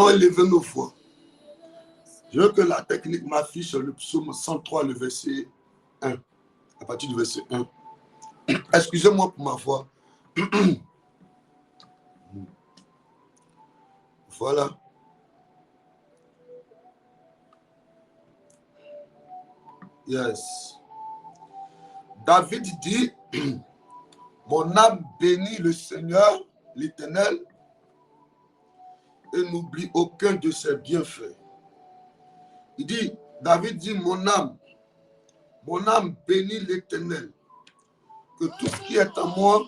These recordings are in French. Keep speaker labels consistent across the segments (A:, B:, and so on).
A: Élevez nos voix. Je veux que la technique m'affiche le psaume 103, le verset 1. À partir du verset 1. Excusez-moi pour ma voix. Voilà. Yes. David dit, mon âme bénit le Seigneur, l'Éternel, et n'oublie aucun de ses bienfaits. Il dit, David dit, mon âme bénit l'Éternel, que tout ce qui est en moi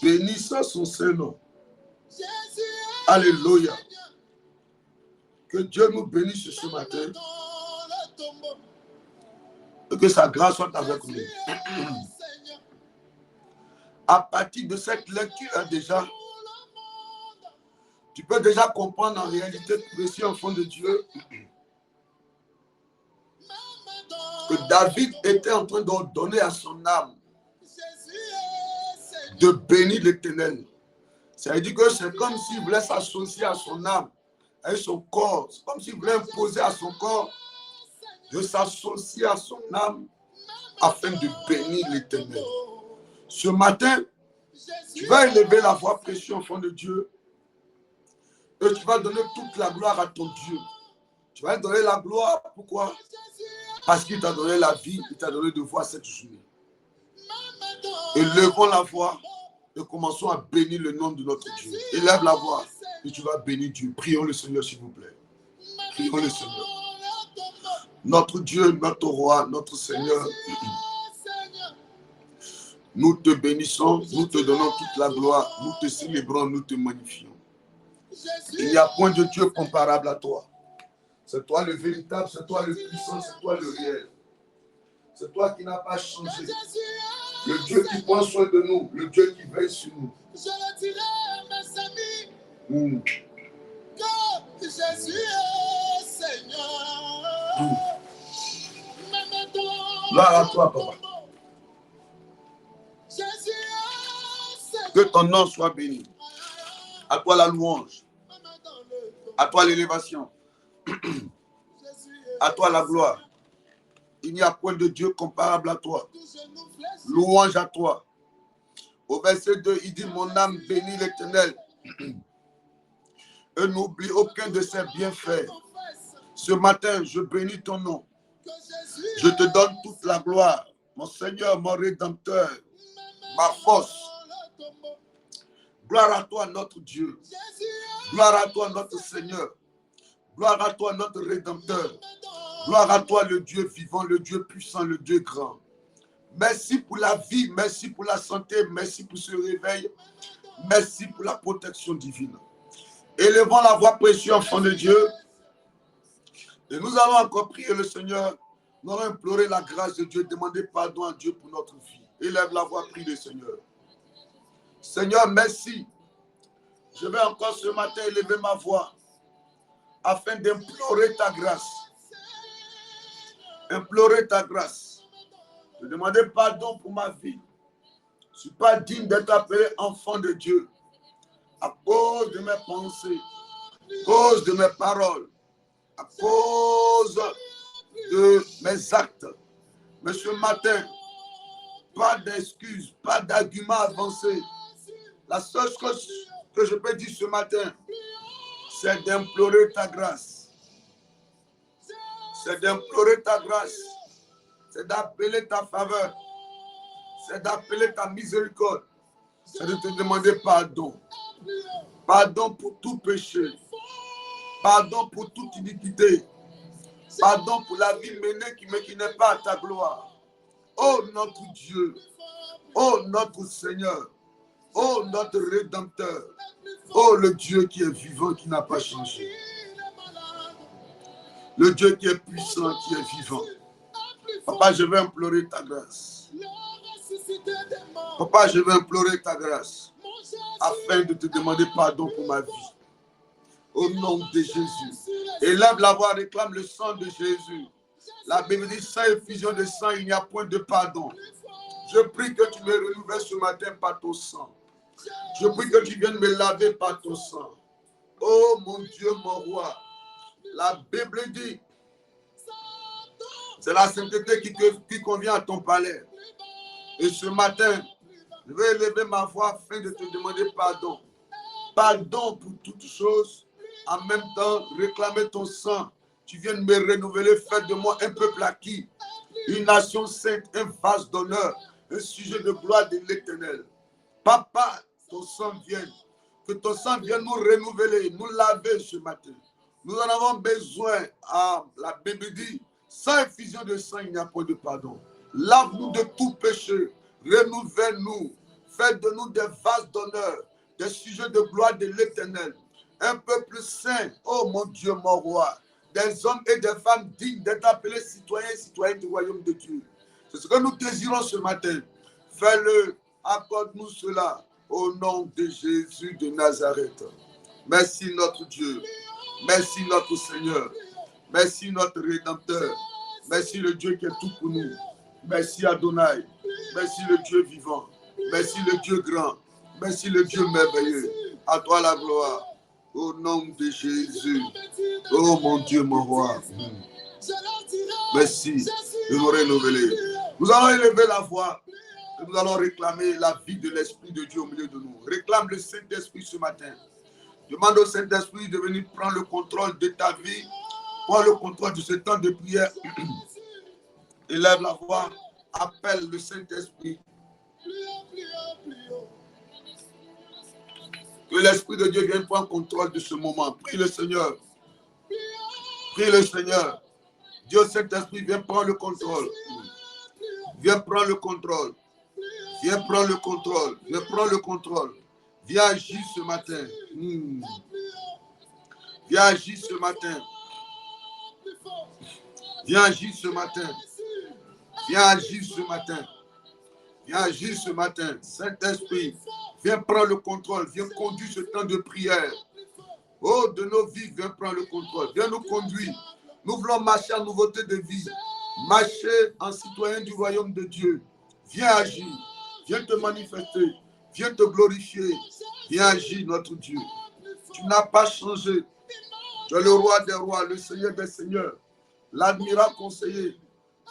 A: bénisse son Saint-Nom. Alléluia. Que Dieu nous bénisse ce matin et que sa grâce soit avec nous. À partir de cette lecture déjà, tu peux déjà comprendre en réalité, précieux enfant de Dieu, que David était en train d'ordonner à son âme de bénir l'Éternel. Ça veut dire que c'est comme s'il voulait s'associer à son âme, à son corps. C'est comme s'il voulait imposer à son corps de s'associer à son âme afin de bénir l'Éternel. Ce matin, tu vas élever la voix précieuse enfant de Dieu et tu vas donner toute la gloire à ton Dieu. Tu vas lui donner la gloire, pourquoi? Parce qu'il t'a donné la vie, il t'a donné de voix cette journée. Élevons la voix et commençons à bénir le nom de notre Dieu. Élève la voix et tu vas bénir Dieu. Prions le Seigneur, s'il vous plaît. Prions le Seigneur. Notre Dieu, notre roi, notre Seigneur, nous te bénissons, nous te donnons toute la gloire, nous te célébrons, nous te magnifions. Il n'y a point de Dieu comparable à toi. C'est toi le véritable, c'est toi le puissant, c'est toi le réel. C'est toi qui n'as pas changé. Le Dieu qui prend soin de nous, le Dieu qui veille sur nous.
B: Je le dirai à mes amis que Jésus est Seigneur.
A: Gloire à toi, papa. Que ton nom soit béni. À toi la louange. À toi l'élévation. À toi la gloire. Il n'y a point de Dieu comparable à toi. Louange à toi. Au verset 2, il dit, mon âme bénit l'Éternel et n'oublie aucun de ses bienfaits. Ce matin, je bénis ton nom. Je te donne toute la gloire. Mon Seigneur, mon Rédempteur, ma force. Gloire à toi, notre Dieu. Gloire à toi, notre Seigneur. Gloire à toi, notre Rédempteur. Gloire à toi, le Dieu vivant, le Dieu puissant, le Dieu grand. Merci pour la vie, merci pour la santé, merci pour ce réveil, merci pour la protection divine. Élevons la voix précieuse, enfant de Dieu. Et nous allons encore prier le Seigneur. Nous allons implorer la grâce de Dieu, demander pardon à Dieu pour notre vie. Élève la voix, prie le Seigneur. Seigneur, merci. Je vais encore ce matin élever ma voix afin d'implorer ta grâce. Implorer ta grâce. Je demandais pardon pour ma vie. Je ne suis pas digne d'être appelé enfant de Dieu. À cause de mes pensées, à cause de mes paroles, à cause de mes actes. Mais ce matin, pas d'excuses, pas d'arguments avancés. La seule chose que je peux dire ce matin, c'est d'implorer ta grâce. C'est d'implorer ta grâce. C'est d'appeler ta faveur. C'est d'appeler ta miséricorde. C'est de te demander pardon. Pardon pour tout péché. Pardon pour toute iniquité. Pardon pour la vie menée qui n'est pas à ta gloire. Oh notre Dieu. Oh notre Seigneur. Oh notre Rédempteur. Oh le Dieu qui est vivant, qui n'a pas changé. Le Dieu qui est puissant, qui est vivant. Papa, je vais implorer ta grâce. Papa, je vais implorer ta grâce afin de te demander pardon pour ma vie. Au nom de Jésus. Élève la voix, réclame le sang de Jésus. La Bible dit, sans effusion de sang, il n'y a point de pardon. Je prie que tu me renouvelles ce matin par ton sang. Je prie que tu viennes me laver par ton sang. Oh mon Dieu, mon roi. La Bible dit, c'est la sainteté qui convient à ton palais. Et ce matin, je vais élever ma voix afin de te demander pardon. Pardon pour toutes choses. En même temps, réclamer ton sang. Tu viens de me renouveler, faire de moi un peuple acquis, une nation sainte, un vase d'honneur, un sujet de gloire de l'Éternel. Papa, ton sang vienne. Que ton sang vienne nous renouveler, nous laver ce matin. Nous en avons besoin. Ah, la Bible dit, sans effusion de sang, il n'y a pas de pardon. Lave-nous de tout péché. Renouvelle-nous. Fais de nous des vases d'honneur, des sujets de gloire de l'Éternel. Un peuple saint, oh mon Dieu, mon roi. Des hommes et des femmes dignes d'être appelés citoyens et citoyennes du royaume de Dieu. C'est ce que nous désirons ce matin. Fais-le, accorde-nous cela au nom de Jésus de Nazareth. Merci notre Dieu. Merci notre Seigneur. Merci notre Rédempteur. Merci le Dieu qui est tout pour nous. Merci Adonai. Merci le Dieu vivant. Merci le Dieu grand. Merci le Dieu merveilleux. À toi la gloire. Au nom de Jésus. Oh mon Dieu, mon roi. Merci de nous renouveler. Nous allons élever la voix et nous allons réclamer la vie de l'Esprit de Dieu au milieu de nous. Réclame le Saint-Esprit ce matin. Demande au Saint-Esprit de venir prendre le contrôle de ta vie, prendre le contrôle de ce temps de prière. Élève la voix, appelle le Saint-Esprit. Que l'Esprit de Dieu vienne prendre contrôle de ce moment. Prie le Seigneur. Prie le Seigneur. Dieu Saint-Esprit, viens prendre le contrôle. Viens prendre le contrôle. Viens prendre le contrôle. Viens prendre le contrôle. Viens agir ce matin. Viens agir ce matin. Viens agir ce matin. Viens agir ce matin. Viens agir ce matin. Saint-Esprit, viens prendre le contrôle. Viens conduire ce temps de prière. Oh, de nos vies, viens prendre le contrôle. Viens nous conduire. Nous voulons marcher en nouveauté de vie. Marcher en citoyen du royaume de Dieu. Viens agir. Viens te manifester. Viens te glorifier. Viens agir, notre Dieu. Tu n'as pas changé. Tu es le roi des rois, le Seigneur des seigneurs, l'admirable conseiller,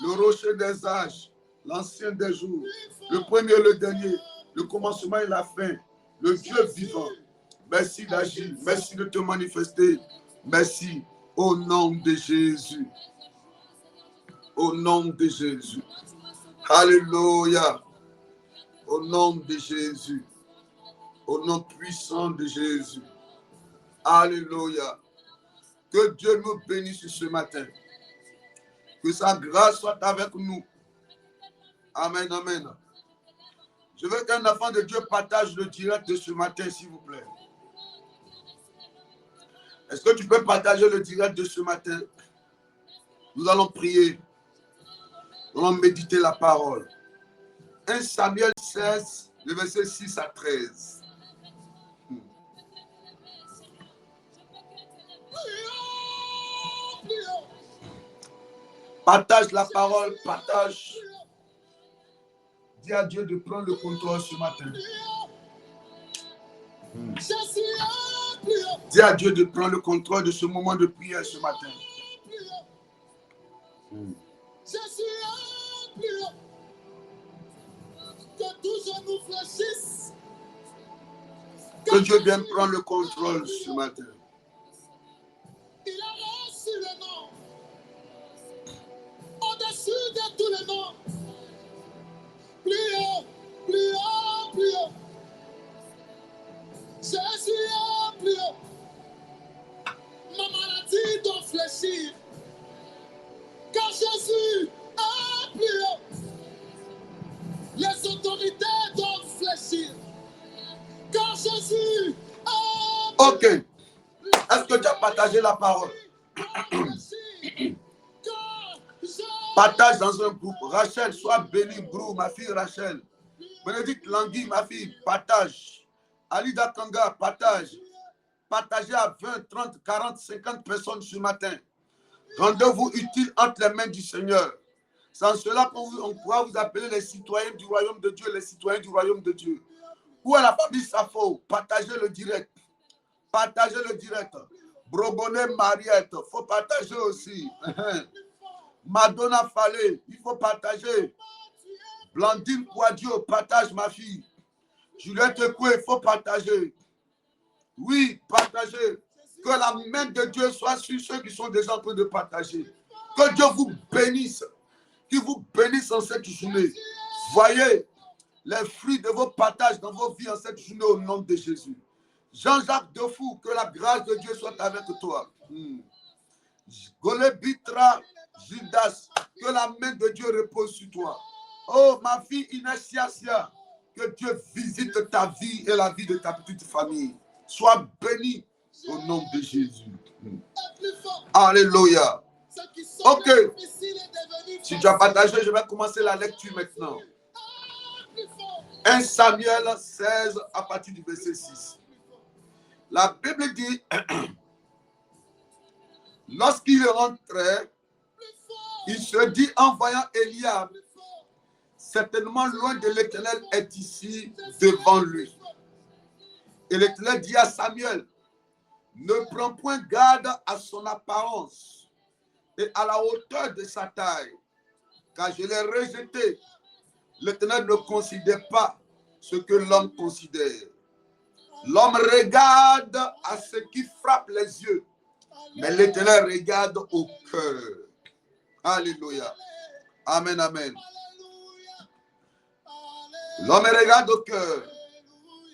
A: le rocher des âges, l'ancien des jours, le premier et le dernier, le commencement et la fin, le Dieu vivant. Merci d'agir, merci de te manifester. Merci au nom de Jésus. Au nom de Jésus. Alléluia. Au nom de Jésus. Au nom puissant de Jésus. Alléluia. Que Dieu nous bénisse ce matin. Que sa grâce soit avec nous. Amen, amen. Je veux qu'un enfant de Dieu partage le direct de ce matin, s'il vous plaît. Est-ce que tu peux partager le direct de ce matin? Nous allons prier. Nous allons méditer la parole. 1 Samuel 16, le verset 6 à 13. Partage la parole, partage. Dis à Dieu de prendre le contrôle ce matin. Dis à Dieu de prendre le contrôle de ce moment de prière ce matin. Que Dieu vienne prendre le contrôle ce matin.
B: Il a reçu le nom. Au-dessus de tous les noms. Prions, prions, prions. Jésus, prions. Ma maladie doit fléchir. Car Jésus a prié. Les autorités doivent fléchir. Car Jésus a prié.
A: Ok. Est-ce que tu as partagé la parole? Partage dans un groupe. Rachel, sois bénie, Brou, ma fille Rachel. Bénédicte Langui, ma fille, partage. Alida Kanga, partage. Partagez à 20, 30, 40, 50 personnes ce matin. Rendez-vous utile entre les mains du Seigneur. Sans cela, on pourra vous appeler les citoyens du royaume de Dieu, les citoyens du royaume de Dieu. Où est la famille Safo? Partagez le direct. partager le direct. Brogonnet Mariette, il faut partager aussi. Madonna Fallé, il faut partager. Blandine Kouadio, partage ma fille. Juliette Koué, il faut partager. Oui, partager. Que la main de Dieu soit sur ceux qui sont déjà en train de partager. Que Dieu vous bénisse. Qu'il vous bénisse en cette journée. Voyez les fruits de vos partages dans vos vies en cette journée au nom de Jésus. Jean-Jacques Defou, que la grâce de Dieu soit avec toi. Golebitra Judas, que la main de Dieu repose sur toi. Oh, ma fille Inès Yassia, que Dieu visite ta vie et la vie de ta petite famille. Sois béni au nom de Jésus. Alléluia. Ok. Si tu as partagé, je vais commencer la lecture maintenant. 1 Samuel 16 à partir du verset 6. La Bible dit, lorsqu'il rentrait, il se dit en voyant Eliab, certainement loin de l'Éternel est ici devant lui. Et l'Éternel dit à Samuel, ne prends point garde à son apparence et à la hauteur de sa taille, car je l'ai rejeté. L'Éternel ne considère pas ce que l'homme considère. L'homme regarde à ce qui frappe les yeux, mais l'Éternel regarde au cœur. Alléluia. Amen, amen. L'homme regarde au cœur.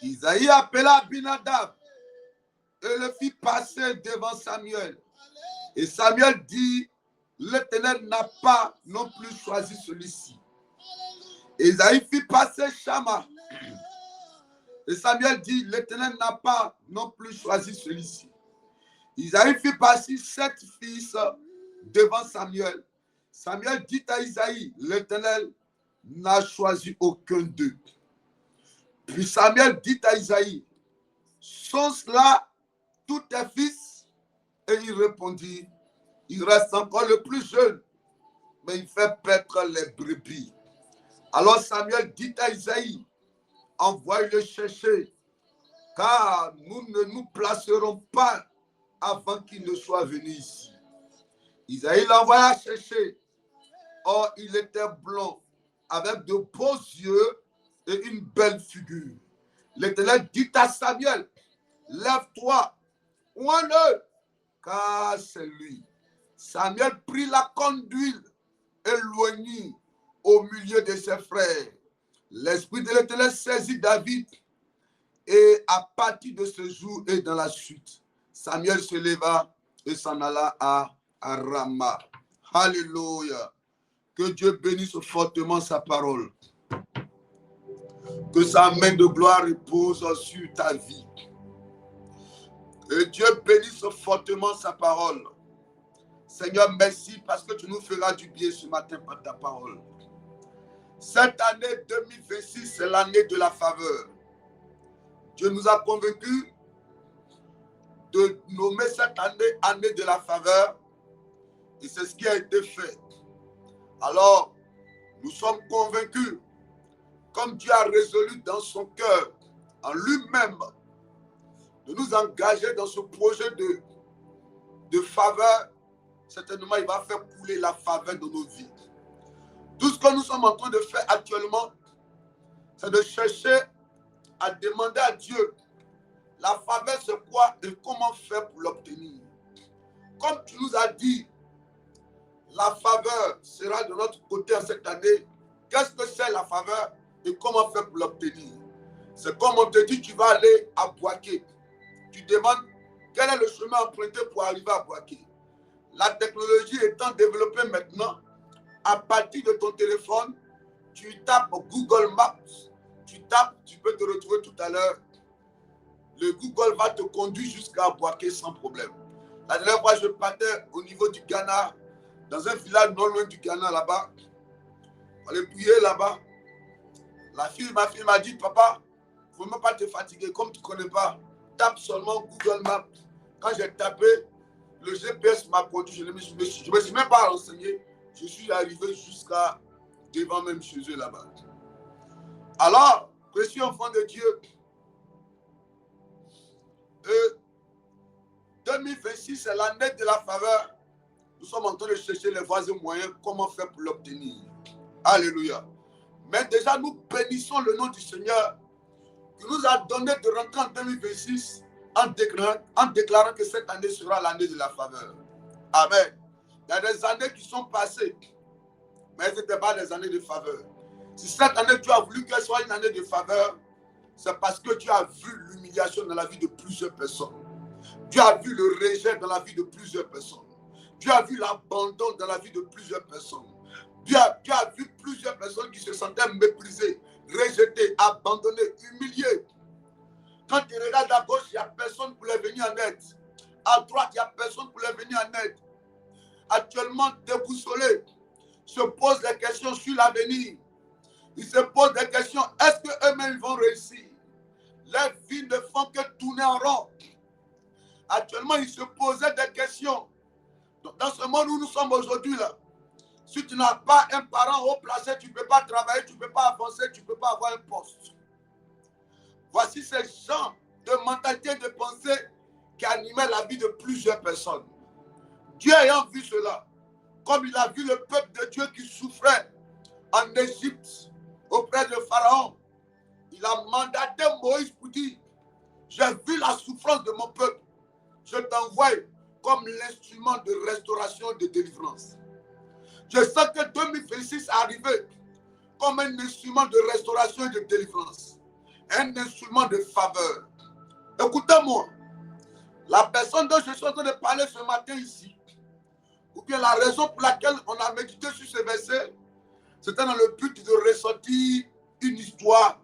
A: Isaïe appela Abinadab et le fit passer devant Samuel. Et Samuel dit, l'Éternel n'a pas non plus choisi celui-ci. Isaïe fit passer Shama. Et Samuel dit, l'Éternel n'a pas non plus choisi celui-ci. Isaïe fit passer 7 fils devant Samuel. Samuel dit à Isaïe, l'Éternel n'a choisi aucun d'eux. Puis Samuel dit à Isaïe, sont cela tous tes fils? Et il répondit, il reste encore le plus jeune, mais il fait paître les brebis. Alors Samuel dit à Isaïe, envoie-le chercher, car nous ne nous placerons pas avant qu'il ne soit venu ici. Isaïe l'envoya chercher. Or, il était blond, avec de beaux yeux et une belle figure. L'Éternel dit à Samuel, lève-toi, oins-le, car c'est lui. Samuel prit la corne d'huile et l'oignit au milieu de ses frères. L'esprit de l'Éternel saisit David et à partir de ce jour et dans la suite, Samuel se leva et s'en alla à Rama. Alléluia. Que Dieu bénisse fortement sa parole. Que sa main de gloire repose sur ta vie. Que Dieu bénisse fortement sa parole. Seigneur, merci parce que tu nous feras du bien ce matin par ta parole. Cette année 2026, c'est l'année de la faveur. Dieu nous a convaincus de nommer cette année de la faveur. Et c'est ce qui a été fait. Alors, nous sommes convaincus, comme Dieu a résolu dans son cœur, en lui-même, de nous engager dans ce projet de faveur. Certainement, il va faire couler la faveur de nos vies. Tout ce que nous sommes en train de faire actuellement, c'est de chercher à demander à Dieu la faveur, c'est quoi et comment faire pour l'obtenir. Comme tu nous as dit, la faveur sera de notre côté en cette année. Qu'est-ce que c'est la faveur et comment faire pour l'obtenir? C'est comme on te dit, tu vas aller à Boaké. Tu demandes quel est le chemin emprunté pour arriver à Boaké. La technologie étant développée maintenant, à partir de ton téléphone, tu tapes Google Maps, tu peux te retrouver tout à l'heure. Le Google va te conduire jusqu'à Boaké sans problème. La dernière fois, je partais au niveau du Ghana, dans un village non loin du Ghana là-bas. On allait prier là-bas. Ma fille m'a dit, papa, il ne faut même pas te fatiguer, comme tu ne connais pas. Tape seulement Google Maps. Quand j'ai tapé, le GPS m'a conduit, je ne me suis même pas renseigné. Je suis arrivé jusqu'à devant même chez eux là-bas. Alors, précieux enfant de Dieu, 2026, c'est l'année de la faveur. Nous sommes en train de chercher les voies et moyens, comment faire pour l'obtenir. Alléluia. Mais déjà, nous bénissons le nom du Seigneur qui nous a donné de rentrer en 2026 en déclarant que cette année sera l'année de la faveur. Amen. Il y a des années qui sont passées, mais ce n'étaient pas des années de faveur. Si cette année tu as voulu qu'elle soit une année de faveur, c'est parce que tu as vu l'humiliation dans la vie de plusieurs personnes. Tu as vu le rejet dans la vie de plusieurs personnes. Tu as vu l'abandon dans la vie de plusieurs personnes. Tu as vu plusieurs personnes qui se sentaient méprisées, rejetées, abandonnées, humiliées. Quand tu regardes à gauche, il n'y a personne pour les venir en aide. À droite, il n'y a personne pour les venir en aide. Actuellement déboussolés, se posent des questions sur l'avenir. Ils se posent des questions, est-ce qu'eux-mêmes vont réussir? Leurs vies ne font que tourner en rond. Actuellement, ils se posaient des questions. Donc, dans ce monde où nous sommes aujourd'hui, là, si tu n'as pas un parent haut placé, tu ne peux pas travailler, tu ne peux pas avancer, tu ne peux pas avoir un poste. Voici ces gens de mentalité, de pensée qui animaient la vie de plusieurs personnes. Dieu ayant vu cela, comme il a vu le peuple de Dieu qui souffrait en Égypte auprès de Pharaon, il a mandaté Moïse pour dire, j'ai vu la souffrance de mon peuple, je t'envoie comme l'instrument de restauration et de délivrance. Je sens que 2026 est arrivé comme un instrument de restauration et de délivrance, un instrument de faveur. Écoutez-moi, la personne dont je suis en train de parler ce matin ici, ou bien la raison pour laquelle on a médité sur ce verset, c'était dans le but de ressortir une histoire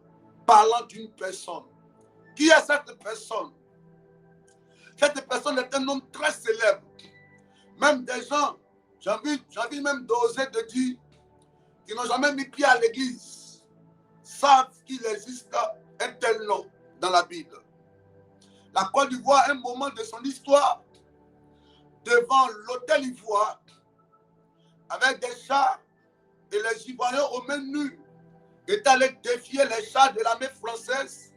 A: parlant d'une personne. Qui est cette personne? Cette personne est un homme très célèbre. Même des gens, j'ai envie même d'oser de dire, qui n'ont jamais mis pied à l'église, savent qu'il existe un tel nom dans la Bible. La Côte d'Ivoire, à un moment de son histoire, devant l'autel ivoire, avec des chars, et les Ivoiriens aux mains nues étaient allés défier les chars de l'armée française.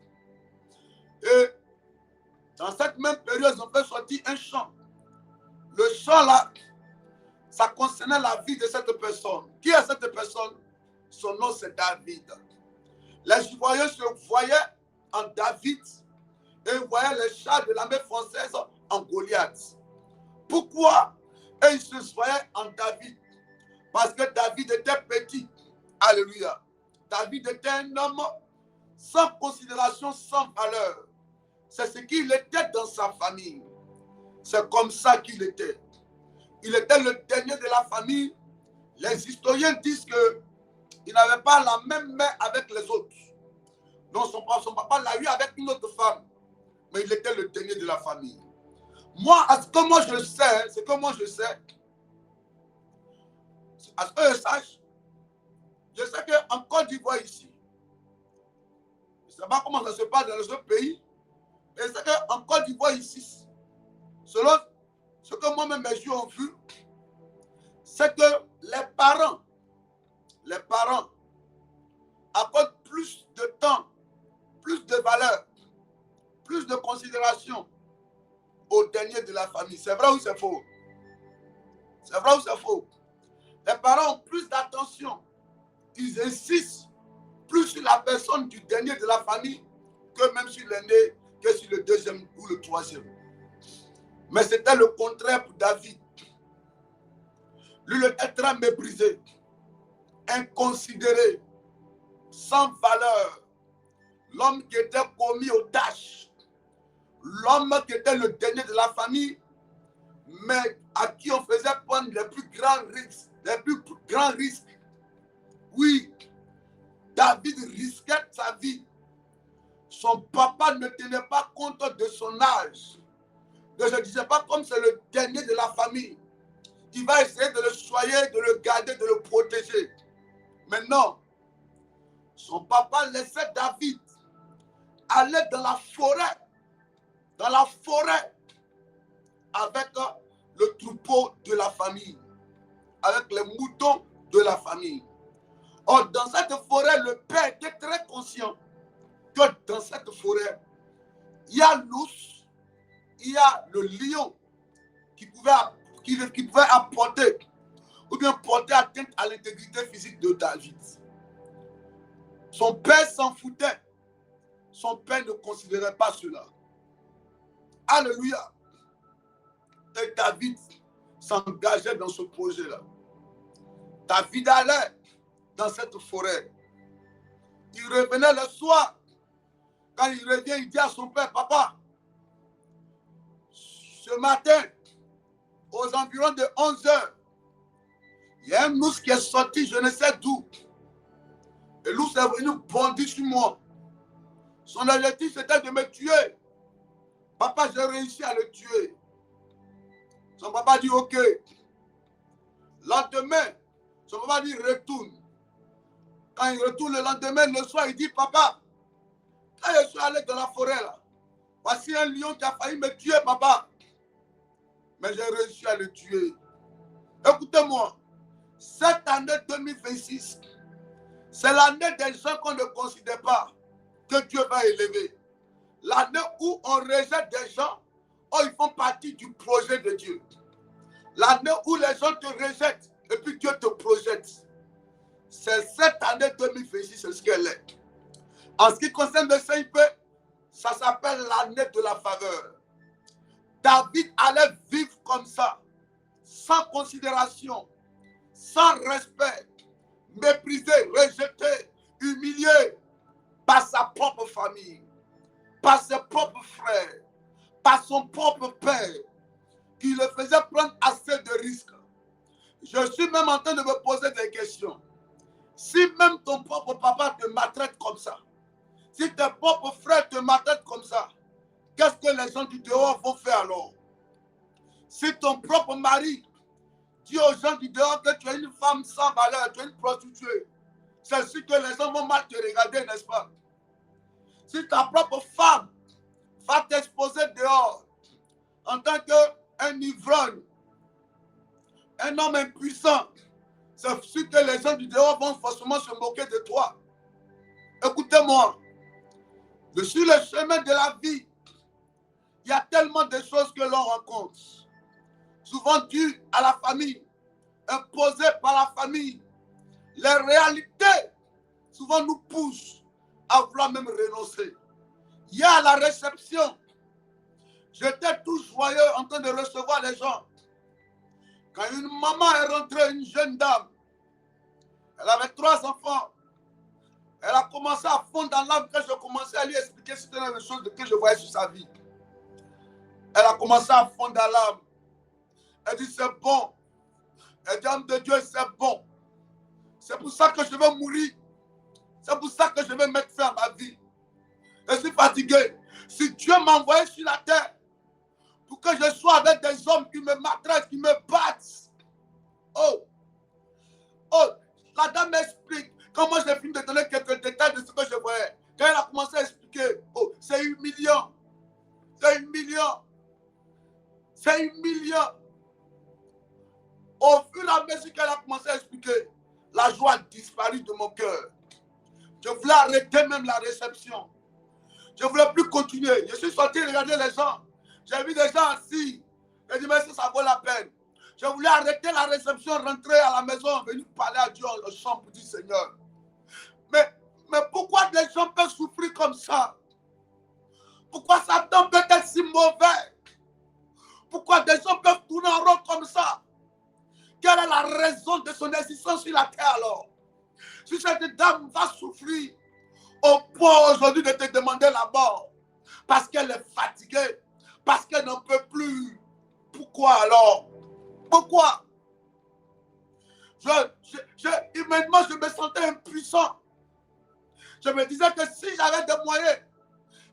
A: Et dans cette même période, ils ont fait sortir un chant. Le chant là, ça concernait la vie de cette personne. Qui est cette personne? Son nom c'est David. Les Ivoiriens se voyaient en David et voyaient les chars de l'armée française en Goliath. Pourquoi? Et ils se voyaient en David. Parce que David était petit. Alléluia. David était un homme sans considération, sans valeur. C'est ce qu'il était dans sa famille. C'est comme ça qu'il était. Il était le dernier de la famille. Les historiens disent qu'il n'avait pas la même mère avec les autres. Non, son papa l'a eu avec une autre femme. Mais il était le dernier de la famille. Moi, à ce que moi je sais, à ce que je sais qu'en Côte d'Ivoire ici, je ne sais pas comment ça se passe dans les autres pays, mais je sais qu'en Côte d'Ivoire ici, selon ce que moi-même mes yeux ont vu, c'est que les parents accordent plus de temps, plus de valeur, plus de considération au dernier de la famille. C'est vrai ou c'est faux? C'est vrai ou c'est faux? Les parents ont plus d'attention. Ils insistent plus sur la personne du dernier de la famille que même sur l'aîné, que sur le deuxième ou le troisième. Mais c'était le contraire pour David. Lui, il était très méprisé, inconsidéré, sans valeur. L'homme qui était commis aux tâches. L'homme qui était le dernier de la famille, mais à qui on faisait prendre les plus grands risques. Les plus grands risques. Oui, David risquait sa vie. Son papa ne tenait pas compte de son âge. Ne se disait pas comme c'est le dernier de la famille. Il va essayer de le soigner, de le garder, de le protéger. Mais non, son papa laissait David aller dans la forêt avec le troupeau de la famille, avec les moutons de la famille. Or, dans cette forêt, le père était très conscient que dans cette forêt, il y a l'ours, il y a le lion qui pouvait apporter ou bien porter atteinte à l'intégrité physique de David. Son père s'en foutait. Son père ne considérait pas cela. Alléluia. Et David s'engageait dans ce projet-là. David allait dans cette forêt. Il revenait le soir. Quand il revient, il dit à son père, papa, ce matin, aux environs de 11 heures, il y a un ours qui est sorti, je ne sais d'où. Et l'ours est venu bondir sur moi. Son objectif, c'était de me tuer. Papa, j'ai réussi à le tuer. Son papa dit, ok. Lendemain, son papa dit, retourne. Quand il retourne le lendemain, le soir, il dit, papa, quand je suis allé dans la forêt, là, voici un lion qui a failli me tuer, papa. Mais j'ai réussi à le tuer. Écoutez-moi, cette année 2026, c'est l'année des gens qu'on ne considère pas que Dieu va élever. L'année où on rejette des gens, oh, ils font partie du projet de Dieu. L'année où les gens te rejettent et puis Dieu te projette. C'est cette année 2026, c'est ce qu'elle est. En ce qui concerne le CIP, ça s'appelle l'année de la faveur. David allait vivre comme ça, sans considération, sans respect, méprisé, rejeté, humilié par sa propre famille, par ses propres frères, par son propre père, qui le faisait prendre assez de risques. Je suis même en train de me poser des questions. Si même ton propre papa te maltraite comme ça, si tes propres frères te maltraitent comme ça, qu'est-ce que les gens du dehors vont faire alors? Si ton propre mari dit aux gens du dehors que tu es une femme sans valeur, tu es une prostituée, c'est sûr que les gens vont mal te regarder, n'est-ce pas? Si ta propre femme va t'exposer dehors en tant qu'un ivrogne, un homme impuissant, c'est sûr que les gens du dehors vont forcément se moquer de toi. Écoutez-moi, sur le chemin de la vie, il y a tellement de choses que l'on rencontre. Souvent dues à la famille, imposées par la famille. Les réalités, souvent nous poussent à vouloir même renoncer. Hier à la réception, j'étais tout joyeux en train de recevoir les gens. Quand une maman est rentrée, une jeune dame, elle avait 3 enfants. Elle a commencé à fondre dans l'âme quand je commençais à lui expliquer c'était la chose que je voyais sur sa vie. Elle a commencé à fondre dans l'âme. Elle dit c'est bon. Elle dit homme de Dieu, c'est bon. C'est pour ça que je vais mourir. C'est pour ça que je vais mettre fin à ma vie. Je suis fatigué. Si Dieu m'a envoyé sur la terre pour que je sois avec des hommes qui me maltraitent, qui me battent. Oh, la dame m'explique. Comment j'ai fini de donner quelques détails de ce que je voyais. Quand elle a commencé à expliquer, oh, c'est humiliant. C'est humiliant. C'est humiliant. Au fur et à mesure qu'elle a commencé à expliquer, la joie a disparu de mon cœur. Je voulais arrêter même la réception. Je ne voulais plus continuer. Je suis sorti regarder les gens. J'ai vu des gens assis. J'ai dit, mais ça vaut la peine. Je voulais arrêter la réception, rentrer à la maison, venir parler à Dieu en chant pour dire Seigneur. Mais pourquoi des gens peuvent souffrir comme ça? Pourquoi Satan peut être si mauvais? Pourquoi des gens peuvent tourner en rond comme ça? Quelle est la raison de son existence sur la terre alors? Si cette dame va souffrir au point aujourd'hui de te demander la mort, parce qu'elle est fatiguée, parce qu'elle n'en peut plus, alors? Pourquoi? Humainement, je me sentais impuissant. Je me disais que si j'avais des moyens,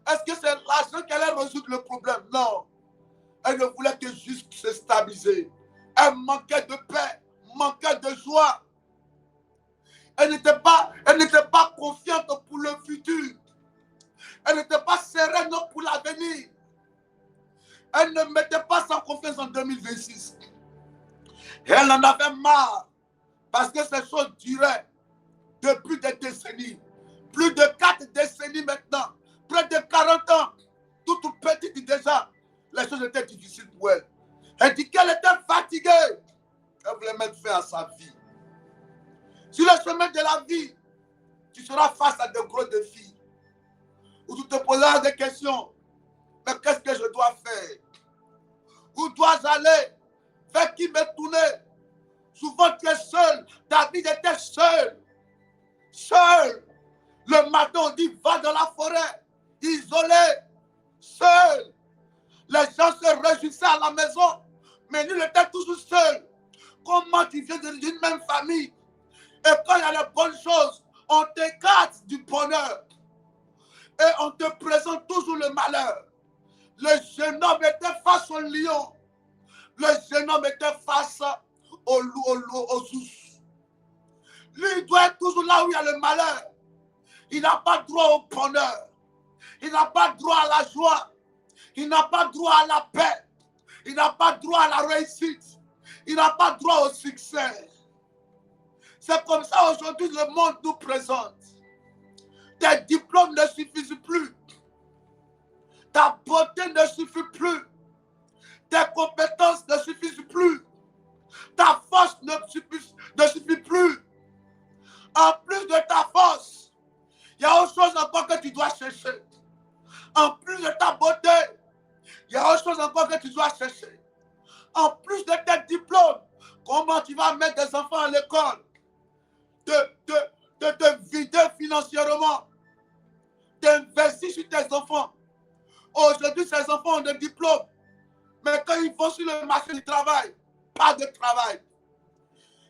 A: est-ce que c'est l'argent qui allait résoudre le problème? Non. Elle ne voulait que juste se stabiliser. Elle manquait de paix, manquait de joie. Elle n'était pas confiante pour le futur. Elle n'était pas sereine pour l'avenir. Elle ne mettait pas sa confiance en 2026. Elle en avait marre parce que ces choses duraient depuis des décennies. Plus de 4 décennies maintenant. Près de 40 ans. Toute petite déjà. Les choses étaient difficiles pour elle. Elle dit qu'elle était fatiguée. Elle voulait mettre fin à sa vie. Sur le chemin de la vie, tu seras face à de gros défis. Où tu te poseras des questions. Mais qu'est-ce que je dois faire? Où dois-je aller? Vers qui me tourner? Souvent tu es seul. David était seul. Seul. Le matin, on dit va dans la forêt. Isolé. Seul. Les gens se réjouissaient à la maison. Mais lui, il était toujours seul. Comment tu viens d'une même famille? Et quand il y a les bonnes choses, on t'écarte du bonheur. Et on te présente toujours le malheur. Le jeune homme était face au lion. Le jeune homme était face au loup, aux ours. Lui, il doit être toujours là où il y a le malheur. Il n'a pas droit au bonheur. Il n'a pas droit à la joie. Il n'a pas droit à la paix. Il n'a pas droit à la réussite. Il n'a pas droit au succès. C'est comme ça aujourd'hui le monde nous présente. Tes diplômes ne suffisent plus. Ta beauté ne suffit plus. Tes compétences ne suffisent plus. Ta force ne suffit plus. En plus de ta force, il y a autre chose encore que tu dois chercher. En plus de ta beauté, il y a autre chose encore que tu dois chercher. En plus de tes diplômes, comment tu vas mettre des enfants à l'école, de te vider financièrement, d'investir sur tes enfants. Aujourd'hui, ces enfants ont des diplômes, mais quand ils vont sur le marché du travail, pas de travail.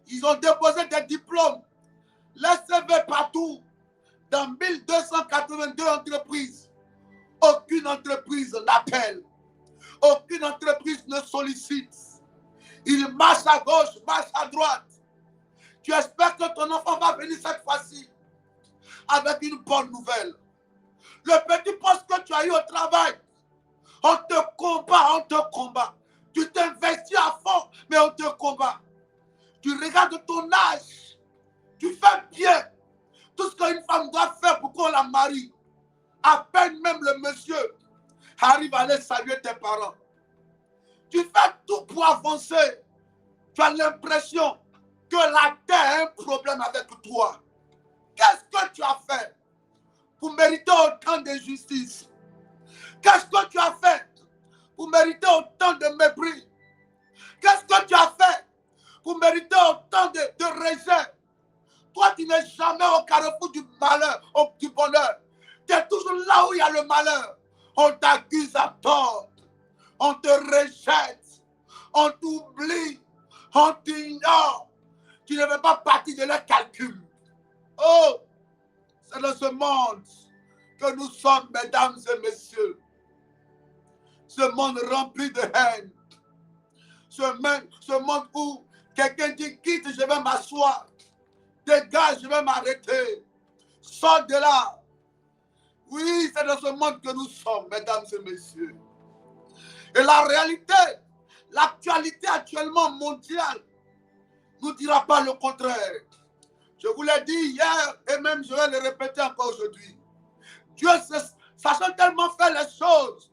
A: Ils ont déposé des diplômes, les CV partout, dans 1282 entreprises. Aucune entreprise n'appelle. Aucune entreprise ne sollicite. Il marche à gauche, marche à droite. Tu espères que ton enfant va venir cette fois-ci avec une bonne nouvelle. Le petit poste que tu as eu au travail, on te combat, on te combat. Tu t'investis à fond, mais on te combat. Tu regardes ton âge, tu fais bien tout ce qu'une femme doit faire pour qu'on la marie. À peine même le monsieur arrive à aller saluer tes parents. Tu fais tout pour avancer. Tu as l'impression que la terre a un problème avec toi. Qu'est-ce que tu as fait pour mériter autant de justice? Qu'est-ce que tu as fait pour mériter autant de mépris? Qu'est-ce que tu as fait pour mériter autant de rejet? Toi, tu n'es jamais au carrefour du malheur, du bonheur. Tu es toujours là où il y a le malheur. On t'accuse à tort. On te rejette. On t'oublie. On t'ignore. Tu ne fais pas partie de leurs calculs. Oh, c'est dans ce monde que nous sommes, mesdames et messieurs. Ce monde rempli de haine. Ce monde où quelqu'un dit quitte, je vais m'asseoir. Dégage, je vais m'arrêter. Sors de là. Oui, c'est dans ce monde que nous sommes, mesdames et messieurs. Et la réalité, l'actualité actuellement mondiale, ne dira pas le contraire. Je vous l'ai dit hier et même je vais le répéter encore aujourd'hui. Dieu, sachant tellement faire les choses,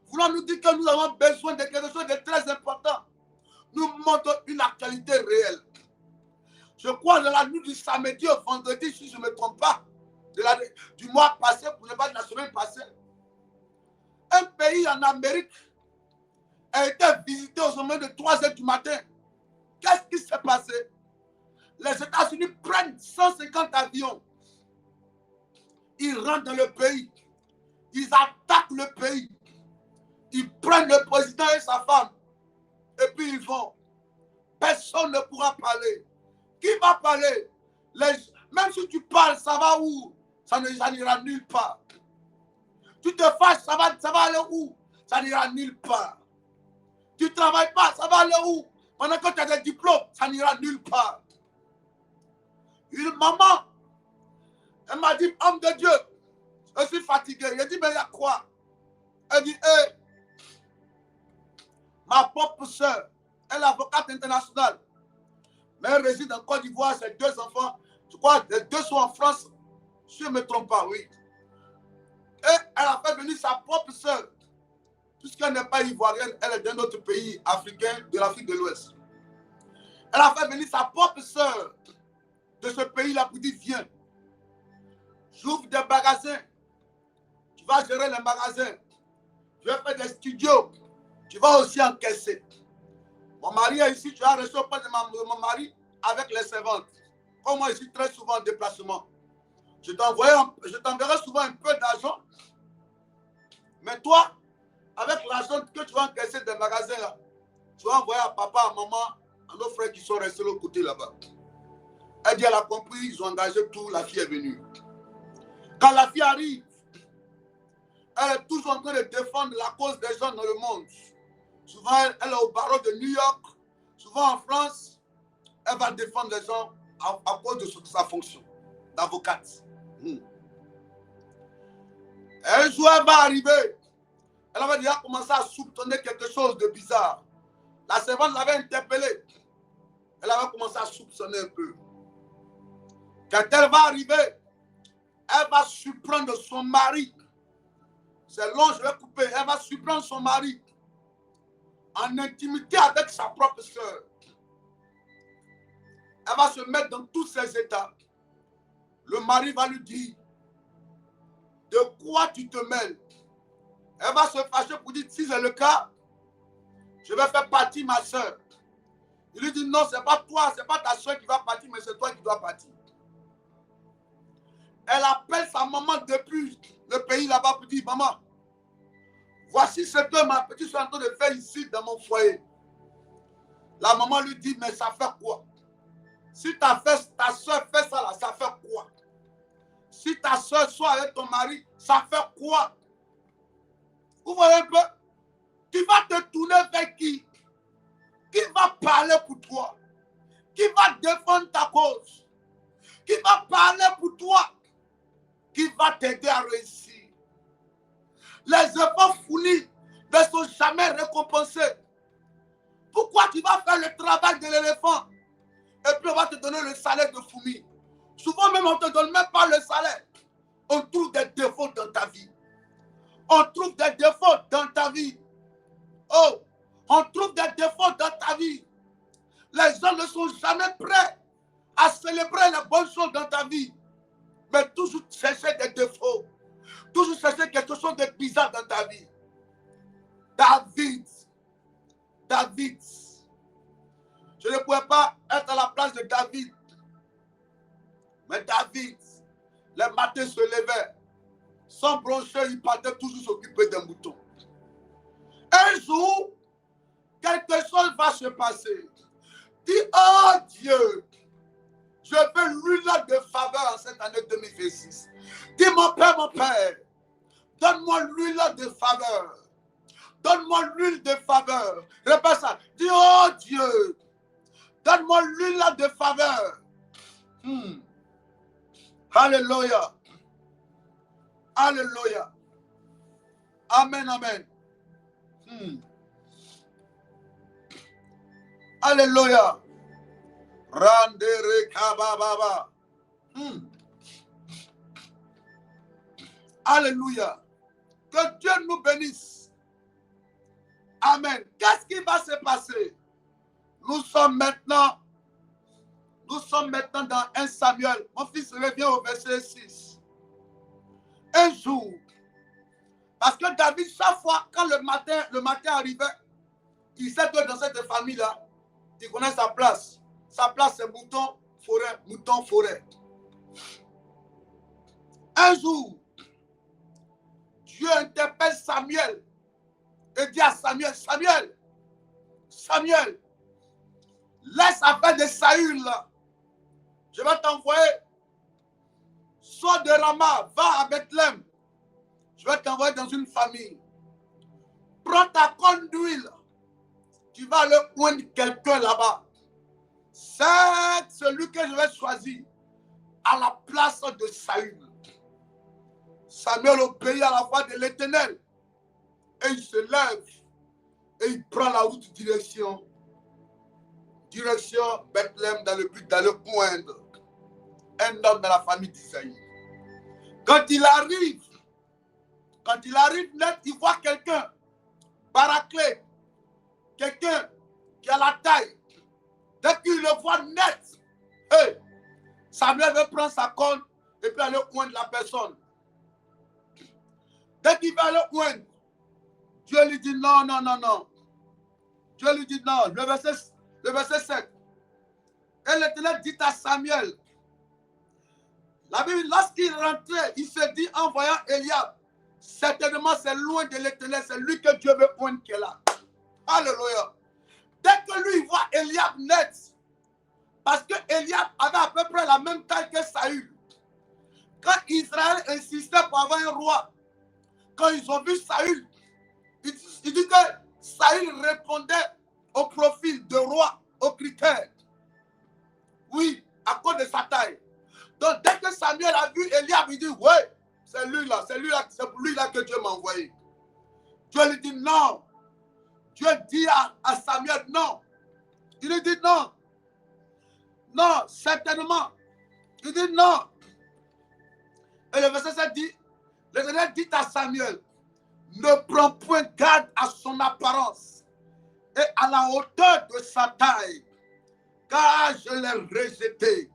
A: voulant nous dire que nous avons besoin de quelque chose de très important, nous montre une actualité réelle. Je crois dans la nuit du samedi au vendredi, si je ne me trompe pas, du mois passé, pour ne pas dire la semaine passée, un pays en Amérique a été visité au sommet de 3 h du matin. Qu'est-ce qui s'est passé? Les États-Unis prennent 150 avions. Ils rentrent dans le pays. Ils attaquent le pays. Ils prennent le président et sa femme. Et puis ils vont. Personne ne pourra parler. Qui va parler? Même si tu parles, ça va où? Ça n'ira nulle part. Tu te fâches, ça va aller où? Ça n'ira nulle part. Tu ne travailles pas, ça va aller où? Pendant que tu as des diplômes, ça n'ira nulle part. Une maman, elle m'a dit, homme de Dieu, je suis fatigué. Elle dit, mais il y a quoi? Elle dit, hé, ma propre soeur, elle est avocate internationale. Mais elle réside en Côte d'Ivoire, ses 2 enfants. Je crois les 2 sont en France, si je ne me trompe pas, oui. Et elle a fait venir sa propre soeur. puisqu'elle n'est pas ivoirienne, elle est d'un autre pays africain, de l'Afrique de l'Ouest. Elle a fait venir sa propre sœur de ce pays-là pour dire, viens, j'ouvre des magasins, tu vas gérer les magasins, je vais faire des studios, tu vas aussi encaisser. Mon mari est ici, tu vas rester auprès de mon mari avec les servantes. Comme moi, je suis très souvent en déplacement. Je t'enverrai souvent un peu d'argent, mais toi, avec l'argent que tu vas encaisser des magasins là, tu vas envoyer à papa, à maman, à nos frères qui sont restés de l'autre côté là-bas. Elle dit, elle a compris, ils ont engagé tout, la fille est venue. Quand la fille arrive, elle est toujours en train de défendre la cause des gens dans le monde. Souvent, elle est au barreau de New York. Souvent en France, elle va défendre les gens à cause de sa fonction d'avocate. Un jour, elle va arriver. Elle va déjà commencer à soupçonner quelque chose de bizarre. La servante l'avait interpellée. Elle avait commencé à soupçonner un peu. Quand elle va arriver, elle va surprendre son mari. C'est long, je vais couper. Elle va surprendre son mari en intimité avec sa propre soeur. Elle va se mettre dans tous ses états. Le mari va lui dire, de quoi tu te mêles? Elle va se fâcher pour dire, si c'est le cas, je vais faire partir ma soeur. Il lui dit, non, ce n'est pas toi, ce n'est pas ta soeur qui va partir, mais c'est toi qui dois partir. Elle appelle sa maman depuis le pays là-bas pour dire, maman, voici ce que ma petite soeur est en train de faire ici dans mon foyer. La maman lui dit, mais ça fait quoi? Si ta soeur fait ça là, ça fait quoi? Si ta soeur soit avec ton mari, ça fait quoi? Vous voyez un peu? Tu vas te tourner vers qui? Qui va parler pour toi? Qui va défendre ta cause? Qui va parler pour toi? Qui va t'aider à réussir? Les efforts fournis ne sont jamais récompensés. Pourquoi tu vas faire le travail de l'éléphant et puis on va te donner le salaire de fourmi? Souvent même on ne te donne même pas le salaire. On trouve des défauts dans ta vie. On trouve des défauts dans ta vie. Oh, on trouve des défauts dans ta vie. Les gens ne sont jamais prêts à célébrer les bonnes choses dans ta vie. Mais toujours chercher des défauts. Toujours chercher quelque chose de bizarre dans ta vie. David. Je ne pouvais pas être à la place de David. Mais David, les matins se levait. Sans broncher, il partait toujours s'occuper des moutons. Un jour, quelque chose va se passer. Dis, oh Dieu, je veux l'huile de faveur en cette année 2026. Dis, mon Père, donne-moi l'huile de faveur. Donne-moi l'huile de faveur. Répète ça. Dis, oh Dieu, donne-moi l'huile de faveur. Alléluia. Alléluia. Amen, amen. Alléluia. Randere kabababa. Alléluia. Que Dieu nous bénisse. Amen. Qu'est-ce qui va se passer? Nous sommes maintenant dans 1 Samuel. Mon fils revient au verset 6. Un jour, parce que David, chaque fois, quand le matin arrivait, il sait que dans cette famille-là, il connaît sa place. Sa place, c'est mouton, forêt. Un jour, Dieu interpelle Samuel et dit à Samuel, Samuel, laisse affaire de Saül là. Je vais t'envoyer. Sors de Rama, va à Bethléem. Je vais t'envoyer dans une famille. Prends ta corne d'huile. Tu vas aller oindre quelqu'un là-bas. C'est celui que je vais choisir à la place de Saül. Samuel obéit à la voix de l'Éternel. Et il se lève. Et il prend la route direction Bethléem dans le but d'aller poindre un homme de la famille d'Isaïe. Quand il arrive net, il voit quelqu'un Paraclet, quelqu'un qui a la taille, dès qu'il le voit net, hey, Samuel veut prendre sa corne et puis aller oindre la personne. Dès qu'il va aller oindre, Dieu lui dit non, non, non, non. Dieu lui dit non. Le verset 7. Et l'Éternel dit à Samuel, la Bible, lorsqu'il rentrait, il se dit en voyant Eliab, certainement c'est loin de l'Éternel, c'est lui que Dieu veut poindre qui est là. Alléluia. Dès que lui voit Eliab net, parce que Eliab avait à peu près la même taille que Saül. Quand Israël insistait pour avoir un roi, quand ils ont vu Saül, il dit que Saül répondait au profil de roi, aux critères. Oui, à cause de sa taille. Donc dès que Samuel a vu Eliab, il dit, ouais, c'est lui là, c'est pour lui là que Dieu m'a envoyé. Dieu lui dit non. Dieu dit à Samuel non. Il lui dit non. Non, certainement. Il dit non. Et le verset 7 dit, l'Éternel dit à Samuel, ne prends point garde à son apparence et à la hauteur de sa taille, car je l'ai rejeté.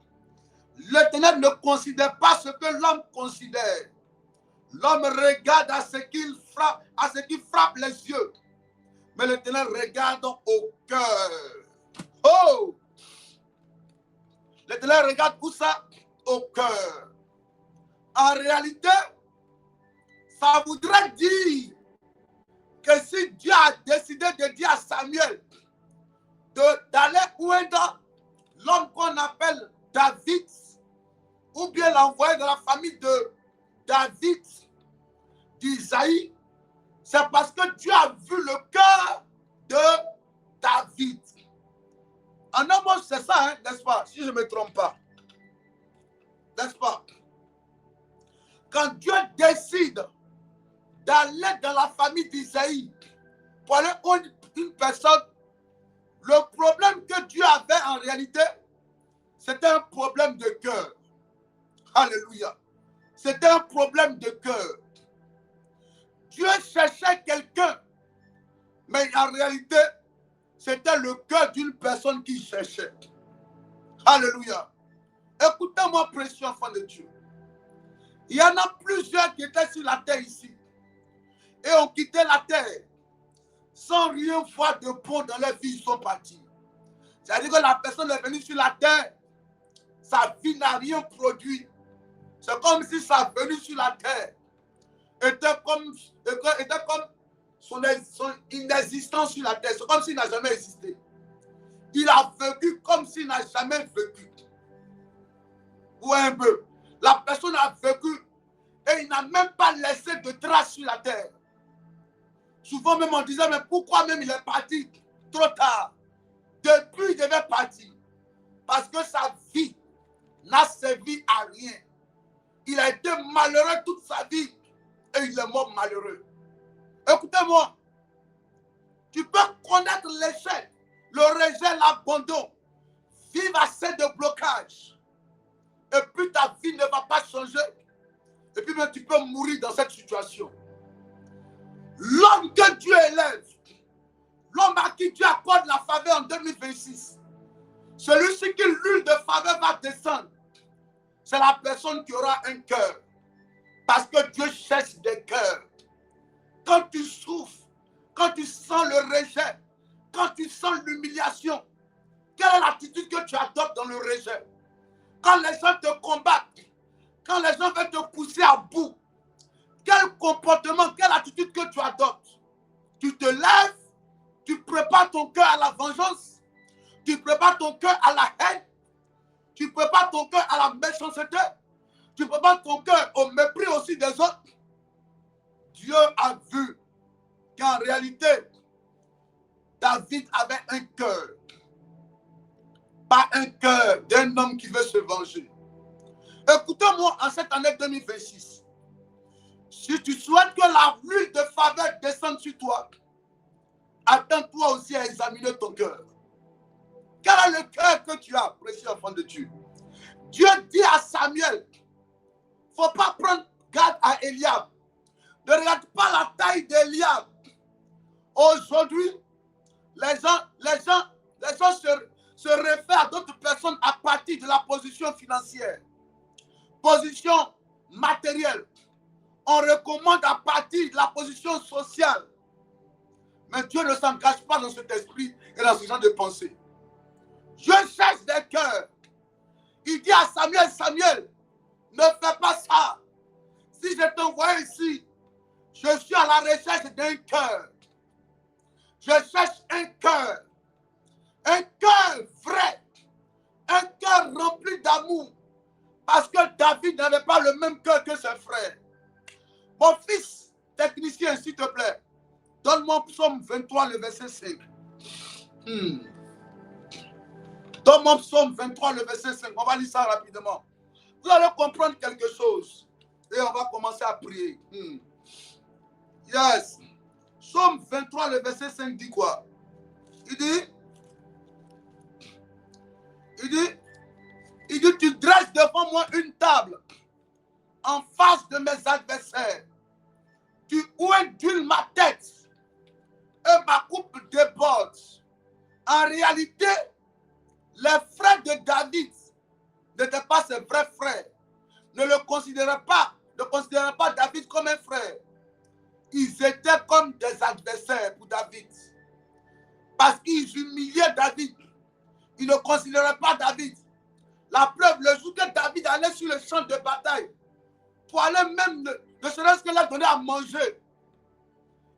A: L'Éternel ne considère pas ce que l'homme considère. L'homme regarde à ce qu'il frappe, les yeux. Mais l'Éternel regarde au cœur. Oh! L'Éternel regarde où ça? Au cœur. En réalité, ça voudrait dire que si Dieu a décidé de dire à Samuel d'aller oindre l'homme qu'on appelle David, ou bien l'envoyer dans la famille de David, d'Isaïe, c'est parce que Dieu a vu le cœur de David. En un mot, c'est ça, hein, n'est-ce pas? Si je ne me trompe pas. N'est-ce pas? Quand Dieu décide d'aller dans la famille d'Isaïe pour aller oindre une personne, le problème que Dieu avait en réalité, c'était un problème de cœur. Alléluia. C'était un problème de cœur. Dieu cherchait quelqu'un, mais en réalité, c'était le cœur d'une personne qui cherchait. Alléluia. Écoutez-moi, précieux enfant de Dieu. Il y en a plusieurs qui étaient sur la terre ici et ont quitté la terre sans rien voir de bon dans leur vie, ils sont partis. C'est-à-dire que la personne est venue sur la terre, sa vie n'a rien produit. C'est comme si sa venue sur la terre était comme son inexistence sur la terre. C'est comme s'il n'a jamais existé. Il a vécu comme s'il n'a jamais vécu. Ou un peu. La personne a vécu et il n'a même pas laissé de traces sur la terre. Souvent même on disait, mais pourquoi même il est parti trop tard? Depuis il devait partir. Parce que sa vie n'a servi à rien. Il a été malheureux toute sa vie et il est mort malheureux. Écoutez-moi, tu peux connaître l'échec, le rejet, l'abandon, vivre assez de blocage. Et puis ta vie ne va pas changer. Et puis même tu peux mourir dans cette situation. L'homme que Dieu élève, l'homme à qui Dieu accorde la faveur en 2026, celui-ci qui l'huile de faveur va descendre, c'est la personne qui aura un cœur. Parce que Dieu cherche des cœurs. Quand tu souffres, quand tu sens le rejet, quand tu sens l'humiliation, quelle est l'attitude que tu adoptes dans le rejet? Quand les gens te combattent, quand les gens veulent te pousser à bout, quel comportement, quelle attitude que tu adoptes? Tu te lèves, tu prépares ton cœur à la vengeance, tu prépares ton cœur à la haine, tu prépares ton cœur à la méchanceté, tu prépares ton cœur au mépris aussi des autres. Dieu a vu qu'en réalité, David avait un cœur. Pas un cœur d'un homme qui veut se venger. Écoutez-moi, en cette année 2026, si tu souhaites que la pluie de faveur descende sur toi, attends-toi aussi à examiner ton cœur. Quel est le cœur que tu as, précieux enfant de Dieu? Dieu dit à Samuel, il ne faut pas prendre garde à Eliab. Ne regarde pas la taille d'Eliab. Aujourd'hui, les gens se réfèrent à d'autres personnes à partir de la position financière, position matérielle. On recommande à partir de la position sociale. Mais Dieu ne s'engage pas dans cet esprit et dans ce genre de pensée. Dieu cherche des cœurs. Il dit à Samuel, Samuel, ne fais pas ça. Si je t'envoie ici, je suis à la recherche d'un cœur. Je cherche un cœur vrai, un cœur rempli d'amour. Parce que David n'avait pas le même cœur que ses frères. Mon fils, technicien, s'il te plaît, donne-moi Psaume 23, le verset 5. Donne-moi Psaume 23, le verset 5. On va lire ça rapidement. Vous allez comprendre quelque chose. Et on va commencer à prier. Yes. Psaume 23, le verset 5 dit quoi? Il dit, tu dresses devant moi une table en face de mes adversaires. Tu oindules ma tête et ma coupe déborde. En réalité, les frères de David n'étaient pas ses vrais frères. Ne considéraient pas David comme un frère. Ils étaient comme des adversaires pour David. Parce qu'ils humiliaient David. Ils ne considéraient pas David. La preuve, le jour que David allait sur le champ de bataille, pour aller même, ne serait-ce que leur donner à manger,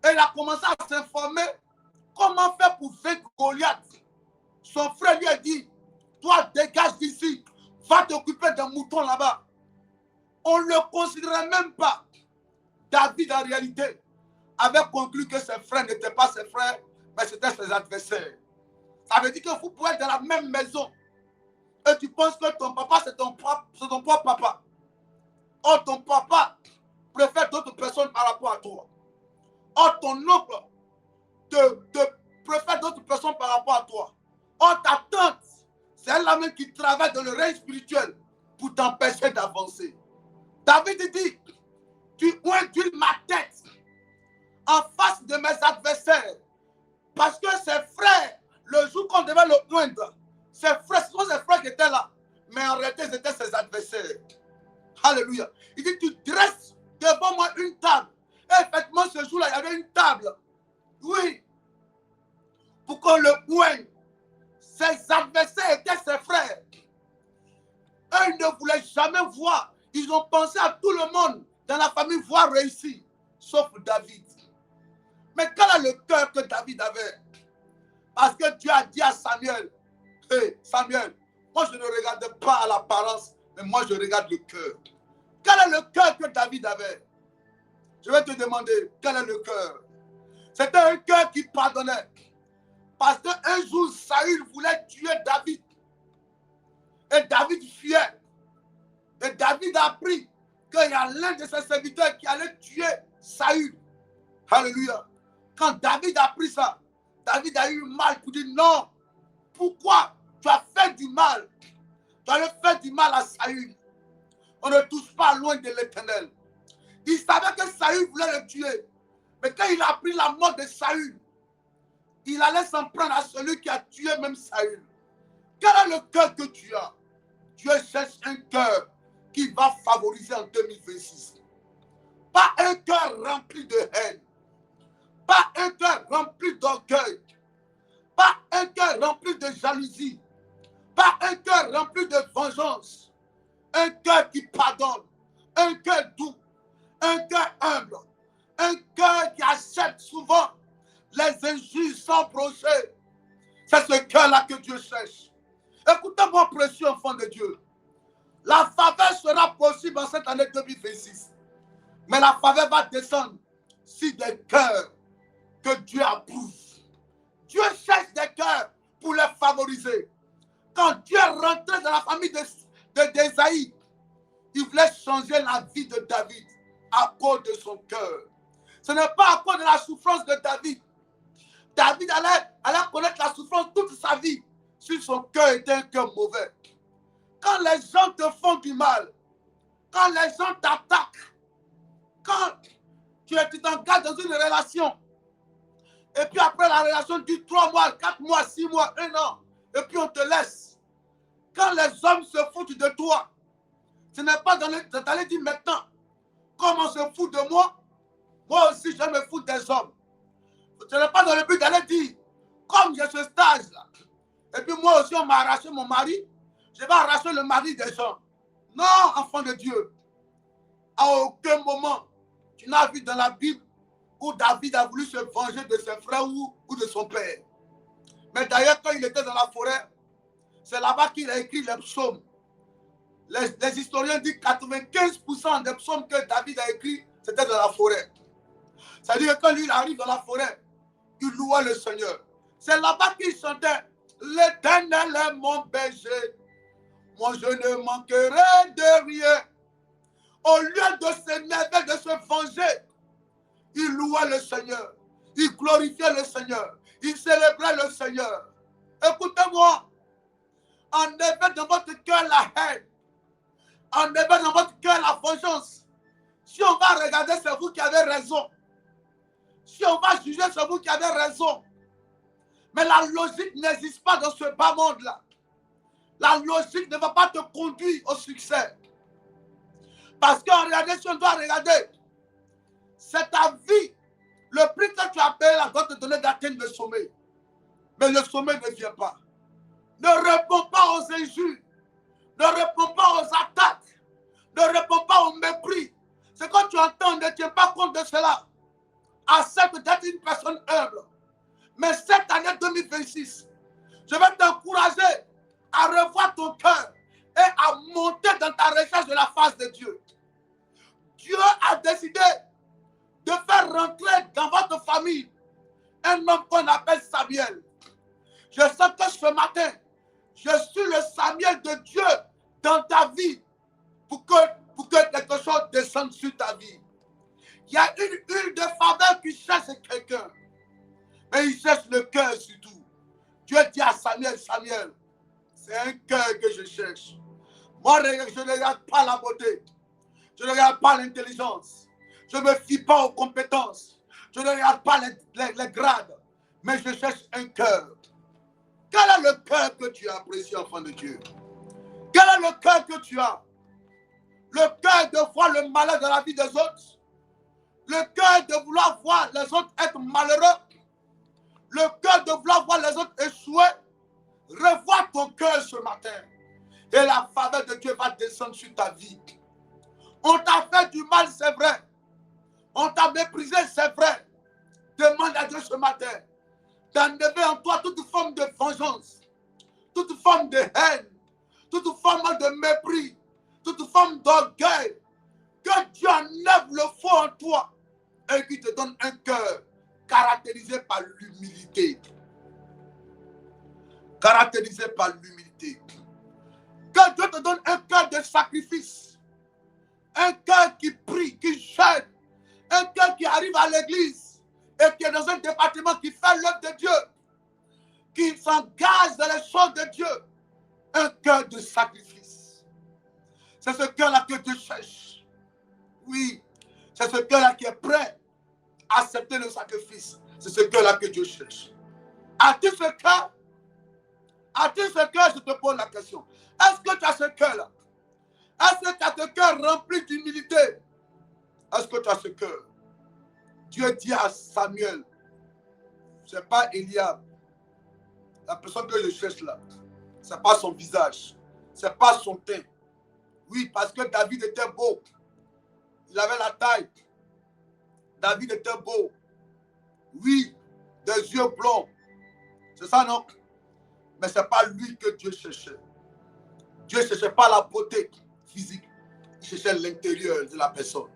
A: et il a commencé à s'informer comment faire pour vaincre Goliath. Son frère lui a dit, toi dégage d'ici, va t'occuper d'un mouton là-bas. On ne le considérait même pas. David, en réalité, avait conclu que ses frères n'étaient pas ses frères, mais c'était ses adversaires. Ça veut dire que vous pouvez être dans la même maison et tu penses que ton papa, c'est ton propre papa. Or, ton papa préfère d'autres personnes par rapport à toi. Or, ton oncle te préfère d'autres personnes par rapport à toi. Or, ta tante, c'est elle-là même qui travaille dans le règne spirituel pour t'empêcher d'avancer. David dit, tu oindules ma tête en face de mes adversaires. Parce que ses frères, le jour qu'on devait le oindre, ce sont ses frères qui étaient là. Mais en réalité, c'était ses adversaires. Alléluia. Il dit, tu dresses devant moi une table. Et effectivement, ce jour-là, il y avait une table. Oui. Pour qu'on le oigne. Ses adversaires étaient ses frères. Eux, ils ne voulaient jamais voir. Ils ont pensé à tout le monde dans la famille voir réussir. Sauf David. Mais quel est le cœur que David avait? Parce que Dieu a dit à Samuel, hey, Samuel, moi je ne regarde pas à l'apparence, mais moi je regarde le cœur. Quel est le cœur que David avait? Je vais te demander, quel est le cœur? C'était un cœur qui pardonnait. Parce qu'un jour, Saül voulait tuer David. Et David fuyait. Et David a appris qu'il y a l'un de ses serviteurs qui allait tuer Saül. Alléluia. Quand David a appris ça, David a eu mal pour dire non. Pourquoi tu as fait du mal? Tu as fait du mal à Saül. On ne touche pas loin de l'Éternel. Il savait que Saül voulait le tuer. Mais quand il a appris la mort de Saül, il allait s'en prendre à celui qui a tué même Saül. Quel est le cœur que tu as? Dieu cherche un cœur qui va favoriser en 2026. Pas un cœur rempli de haine. Pas un cœur rempli d'orgueil. Pas un cœur rempli de jalousie. Pas un cœur rempli de vengeance. Un cœur qui pardonne. Un cœur doux. Un cœur humble. Un cœur qui accepte souvent les injures sans procès. C'est ce cœur-là que Dieu cherche. Écoutez-moi, précieux enfant de Dieu. La faveur sera possible en cette année 2026. Mais la faveur va descendre si des cœurs que Dieu approuve. Dieu cherche des cœurs pour les favoriser. Quand Dieu est rentré dans la famille d'Ésaïe, il voulait changer la vie de David à cause de son cœur. Ce n'est pas à cause de la souffrance de David. David allait connaître la souffrance toute sa vie si son cœur était un cœur mauvais. Quand les gens te font du mal, quand les gens t'attaquent, quand tu t'engages dans une relation, Et puis après la relation dure 3 mois, 4 mois, 6 mois, 1 an. Et puis on te laisse. Quand les hommes se foutent de toi, ce n'est pas d'aller dire maintenant, comme on se fout de moi, moi aussi je me fous des hommes. Ce n'est pas dans le but d'aller dire, comme j'ai ce stage-là, et puis moi aussi on m'a arraché mon mari, je vais arracher le mari des gens. Non, enfant de Dieu. À aucun moment, tu n'as vu dans la Bible où David a voulu se venger de ses frères ou de son père. Mais d'ailleurs, quand il était dans la forêt, c'est là-bas qu'il a écrit les psaumes. Les historiens disent que 95% des psaumes que David a écrits, c'était dans la forêt. C'est-à-dire que quand lui il arrive dans la forêt, il louait le Seigneur. C'est là-bas qu'il chantait « L'Éternel est mon berger, moi je ne manquerai de rien. » Au lieu de s'énerver, de se venger, il louait le Seigneur. Il glorifiait le Seigneur. Il célébrait le Seigneur. Écoutez-moi, enlevez dans votre cœur la haine. Enlevez dans votre cœur la vengeance. Si on va regarder, c'est vous qui avez raison. Si on va juger, c'est vous qui avez raison. Mais la logique n'existe pas dans ce bas monde-là. La logique ne va pas te conduire au succès. Parce qu'en réalité, si on doit regarder, c'est ta vie. Le prix que tu as payé, là, doit te donner d'atteindre le sommet. Mais le sommet ne vient pas. Ne réponds pas aux injures. Ne réponds pas aux attaques. Ne réponds pas au mépris. C'est quand tu entends, ne tiens pas compte de cela. Accepte d'être une personne humble. Mais cette année 2026, je vais t'encourager à revoir ton cœur et à monter dans ta recherche de la face de Dieu. Dieu a décidé de faire rentrer dans votre famille un homme qu'on appelle Samuel. Je sens que ce matin, je suis le Samuel de Dieu dans ta vie pour que quelque chose descende sur ta vie. Il y a une huile de faveur qui cherche quelqu'un. Mais il cherche le cœur surtout. Dieu dit à Samuel, Samuel, c'est un cœur que je cherche. Moi, je ne regarde pas la beauté. Je ne regarde pas l'intelligence. Je ne me fie pas aux compétences. Je ne regarde pas les grades. Mais je cherche un cœur. Quel est le cœur que tu as, précieux enfant de Dieu? Quel est le cœur que tu as? Le cœur de voir le malheur dans la vie des autres? Le cœur de vouloir voir les autres être malheureux? Le cœur de vouloir voir les autres échouer? Revois ton cœur ce matin. Et la faveur de Dieu va descendre sur ta vie. On t'a fait du mal, c'est vrai. On t'a méprisé, c'est vrai. Demande à Dieu ce matin d'enlever en toi toute forme de vengeance, toute forme de haine, toute forme de mépris, toute forme d'orgueil. Que Dieu enlève le faux en toi et qu'il te donne un cœur caractérisé par l'humilité. Caractérisé par l'humilité. Que Dieu te donne un cœur de sacrifice. Un cœur qui prie, qui jeûne. Un cœur qui arrive à l'église et qui est dans un département qui fait l'œuvre de Dieu. Qui s'engage dans les choses de Dieu. Un cœur de sacrifice. C'est ce cœur-là que Dieu cherche. Oui, c'est ce cœur-là qui est prêt à accepter le sacrifice. C'est ce cœur-là que Dieu cherche. As-tu ce cœur? As-tu ce cœur? Je te pose la question. Est-ce que tu as ce cœur-là? Est-ce que tu as ce cœur rempli d'humilité? Est-ce que tu as ce cœur? Dieu dit à Samuel, ce n'est pas Eliab. La personne que je cherche là, ce n'est pas son visage. Ce n'est pas son teint. Oui, parce que David était beau. Il avait la taille. David était beau. Oui, des yeux blonds. C'est ça, non? Mais ce n'est pas lui que Dieu cherchait. Dieu ne cherchait pas la beauté physique. Il cherchait l'intérieur de la personne.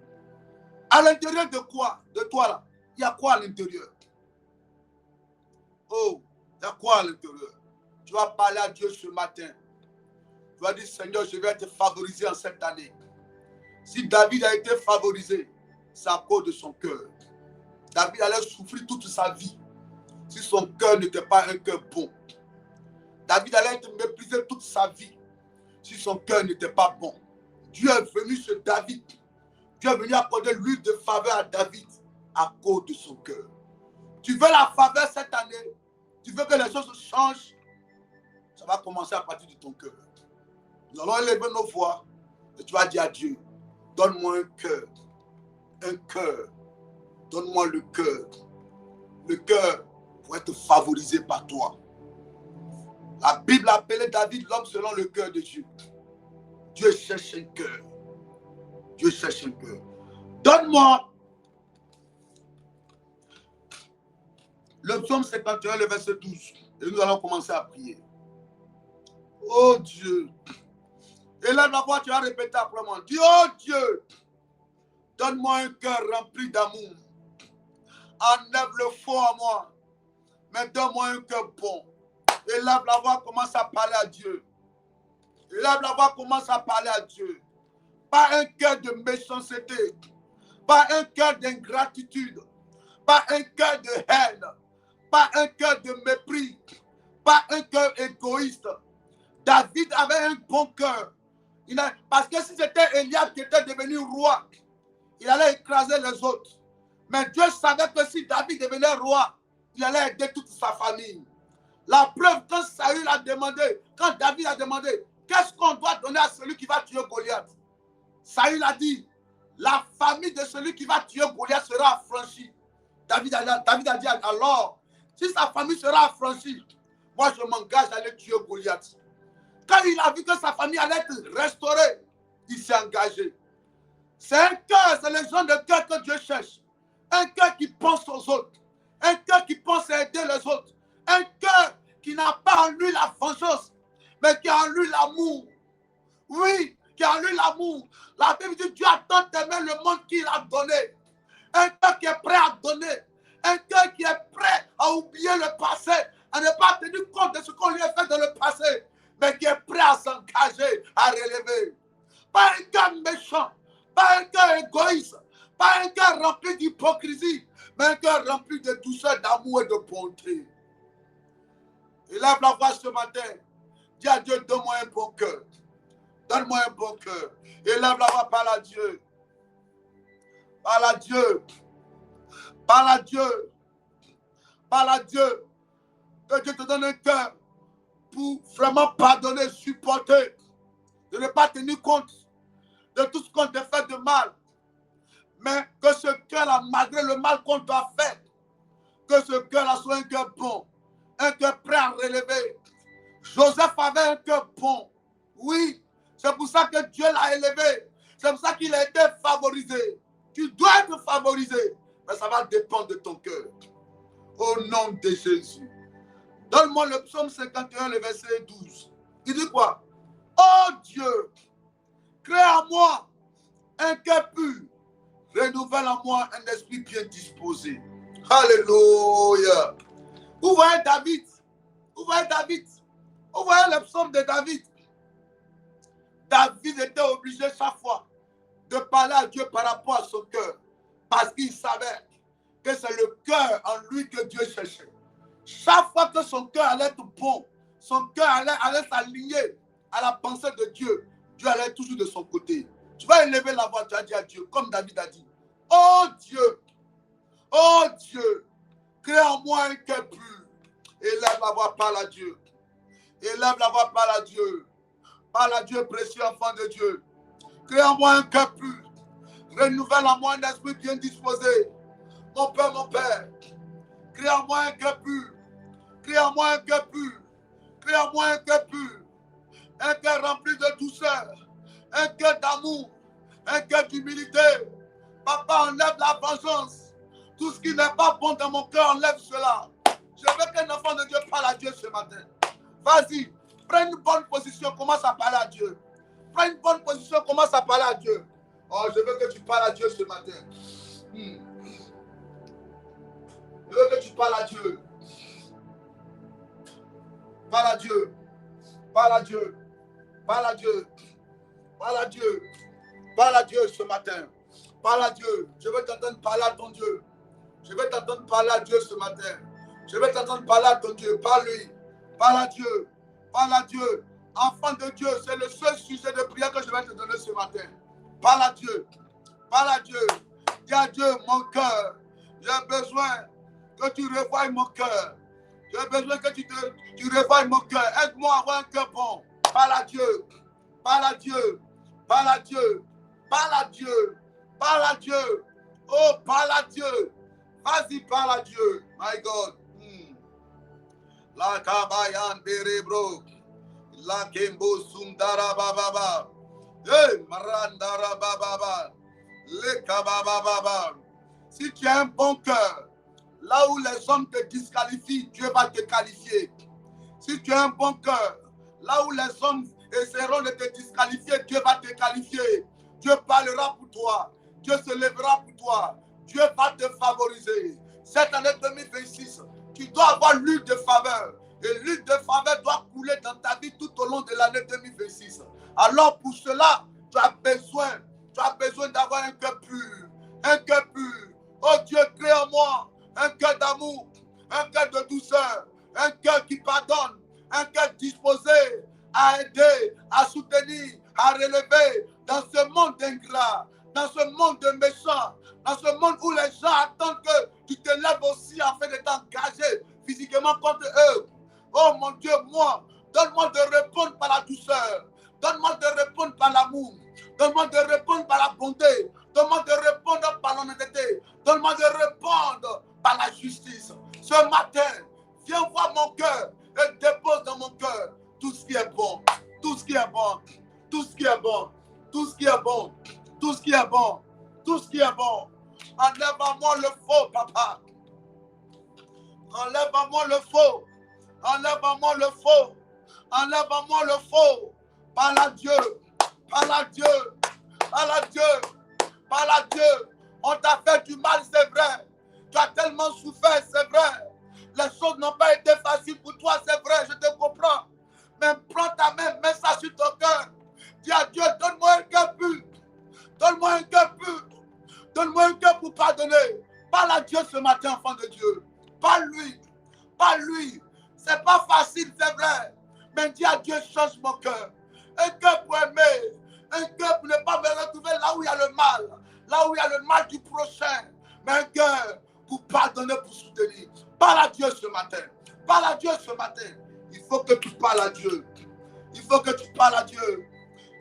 A: À l'intérieur de quoi? De toi là. Il y a quoi à l'intérieur? Oh, il y a quoi à l'intérieur? Tu vas parler à Dieu ce matin. Tu vas dire, Seigneur, je vais être favorisé en cette année. Si David a été favorisé, c'est à cause de son cœur. David allait souffrir toute sa vie si son cœur n'était pas un cœur bon. David allait être méprisé toute sa vie si son cœur n'était pas bon. Dieu est venu sur David. Dieu est venu accorder l'huile de faveur à David à cause de son cœur. Tu veux la faveur cette année. Tu veux que les choses changent. Ça va commencer à partir de ton cœur. Nous allons élever nos voix. Et tu vas dire à Dieu, donne-moi un cœur. Un cœur. Donne-moi le cœur. Le cœur pour être favorisé par toi. La Bible appelait David l'homme selon le cœur de Dieu. Dieu cherche un cœur. Dieu cherche un cœur. Donne-moi le psaume 51, le verset 12. Et nous allons commencer à prier. Oh Dieu. Et là, la voix, tu vas répéter après moi. Dis, oh Dieu, donne-moi un cœur rempli d'amour. Enlève le faux à moi. Mais donne-moi un cœur bon. Élève la voix, commence à parler à Dieu. Élève la voix, commence à parler à Dieu. Pas un cœur de méchanceté. Pas un cœur d'ingratitude. Pas un cœur de haine. Pas un cœur de mépris. Pas un cœur égoïste. David avait un bon cœur. Parce que si c'était Eliab qui était devenu roi, il allait écraser les autres. Mais Dieu savait que si David devenait roi, il allait aider toute sa famille. La preuve, quand Saül a demandé, quand David a demandé, qu'est-ce qu'on doit donner à celui qui va tuer Goliath? Saül a dit, la famille de celui qui va tuer Goliath sera affranchie. David a dit, alors, si sa famille sera affranchie, moi je m'engage à aller tuer Goliath. Quand il a vu que sa famille allait être restaurée, il s'est engagé. C'est un cœur, c'est le genre de cœur que Dieu cherche. Un cœur qui pense aux autres. Un cœur qui pense à aider les autres. Un cœur qui n'a pas en lui la vengeance, mais qui a en lui l'amour. Oui, qui a en lui l'amour. La Bible dit Dieu a tant aimé le monde qu'il a donné. Un cœur qui est prêt à donner. Un cœur qui est prêt à oublier le passé, à ne pas tenir compte de ce qu'on lui a fait dans le passé, mais qui est prêt à s'engager, à relever. Pas un cœur méchant, pas un cœur égoïste, pas un cœur rempli d'hypocrisie, mais un cœur rempli de douceur, d'amour et de bonté. Élève la voix ce matin. Dis à Dieu, donne-moi un bon cœur. Donne-moi un bon cœur. Élève la voix, parle à Dieu. Parle à Dieu. Parle à Dieu. Parle à Dieu. Que Dieu te donne un cœur pour vraiment pardonner, supporter, de ne pas tenir compte de tout ce qu'on te fait de mal. Mais que ce cœur-là, malgré le mal qu'on t'a fait, que ce cœur-là soit un cœur bon, un cœur prêt à relever. Joseph avait un cœur bon. Oui, c'est pour ça que Dieu l'a élevé. C'est pour ça qu'il a été favorisé. Tu dois être favorisé, mais ça va dépendre de ton cœur. Au nom de Jésus. Donne-moi le psaume 51, le verset 12. Il dit quoi? Oh Dieu, crée en moi un cœur pur. Renouvelle en moi un esprit bien disposé. Alléluia. Vous voyez David? Vous voyez David? Vous voyez le psaume de David? David était obligé chaque fois de parler à Dieu par rapport à son cœur. Parce qu'il savait que c'est le cœur en lui que Dieu cherchait. Chaque fois que son cœur allait être bon, son cœur allait s'aligner à la pensée de Dieu, Dieu allait toujours de son côté. Tu vas élever la voix, tu vas dire à Dieu, comme David a dit, oh Dieu, crée en moi un cœur pur. Élève la voix, parle à Dieu. Élève la voix, parle à Dieu. Parle à Dieu, précieux enfant de Dieu. Crée en moi un cœur pur. Renouvelle en moi un esprit bien disposé. Mon Père, crée en moi un cœur pur. Crée en moi un cœur pur. Crée en moi un cœur pur. Un cœur rempli de douceur. Un cœur d'amour. Un cœur d'humilité. Papa, enlève la vengeance. Tout ce qui n'est pas bon dans mon cœur, enlève cela. Je veux qu'un enfant de Dieu parle à Dieu ce matin. Vas-y, prends une bonne position, commence à parler à Dieu. Prends une bonne position, commence à parler à Dieu. Oh, je veux que tu parles à Dieu ce matin. Je veux que tu parles à Dieu. Parle à Dieu. Parle à Dieu. Parle à Dieu. Parle à Dieu. Parle à Dieu ce matin. Parle à Dieu. Je veux t'entendre parler à ton Dieu. Je veux t'entendre parler à Dieu ce matin. Je veux t'entendre parler à ton Dieu. Parle-lui. Parle à Dieu. Parle à Dieu. Enfant de Dieu, c'est le seul sujet de prière que je vais te donner ce matin. Parle à Dieu. Parle à Dieu. Dis à Dieu, mon cœur, j'ai besoin que tu revoies mon cœur. J'ai besoin que tu revoies mon cœur. Aide-moi à avoir un cœur bon. Parle à Dieu. Parle à Dieu. Parle à Dieu. Parle à Dieu. Parle à Dieu. Oh, parle à Dieu. Vas-y, parle à Dieu. My God. La kabayan berebro. La kembo sundara bababa. Hey, marandara bababa. Le kabababa. Si tu as un bon cœur, là où les hommes te disqualifient, Dieu va te qualifier. Si tu as un bon cœur, là où les hommes essaieront de te disqualifier, Dieu va te qualifier. Dieu parlera pour toi. Dieu se lèvera pour toi. Dieu va te favoriser. Cette année 2026, tu dois avoir l'huile de faveur. Et l'huile de faveur doit couler dans ta vie tout au long de l'année 2026. Alors pour cela, tu as besoin d'avoir un cœur pur. Un cœur pur. Oh Dieu, crée en moi un cœur d'amour, un cœur de douceur, un cœur qui pardonne, un cœur disposé à aider, à soutenir, à relever dans ce monde ingrat, dans ce monde de méchants, dans ce monde où les gens attendent que tu te lèves aussi afin de t'engager physiquement contre eux. Oh mon Dieu, moi, donne-moi de répondre par la douceur, donne-moi de répondre par l'amour, donne-moi de répondre par la bonté, donne-moi de répondre par l'honnêteté, donne-moi de répondre par la justice. Ce matin, viens voir mon cœur et dépose dans mon cœur tout ce qui est bon, tout ce qui est bon, tout ce qui est bon, tout ce qui est bon, tout ce qui est bon, tout ce qui est bon. Enlève à moi le faux, papa. Enlève à moi le faux. Enlève à moi le faux. Enlève à moi le faux. Parle à Dieu. Parle à Dieu. Parle à Dieu. Parle à Dieu. On t'a fait du mal, c'est vrai. Tu as tellement souffert, c'est vrai. Les choses n'ont pas été faciles pour toi, c'est vrai, je te comprends. Mais prends ta main, mets ça sur ton cœur. Dis à Dieu, donne-moi un cœur pur. Donne-moi un cœur pur. Donne-moi un cœur pour pardonner. Parle à Dieu ce matin, enfant de Dieu. Parle-lui. Parle-lui. C'est pas facile, c'est vrai. Mais dis à Dieu, change mon cœur. Un cœur pour aimer. Un cœur pour ne pas me retrouver là où il y a le mal. Là où il y a le mal du prochain. Mais un cœur pour pardonner, pour soutenir. Parle à Dieu ce matin. Parle à Dieu ce matin. Il faut que tu parles à Dieu. Il faut que tu parles à Dieu.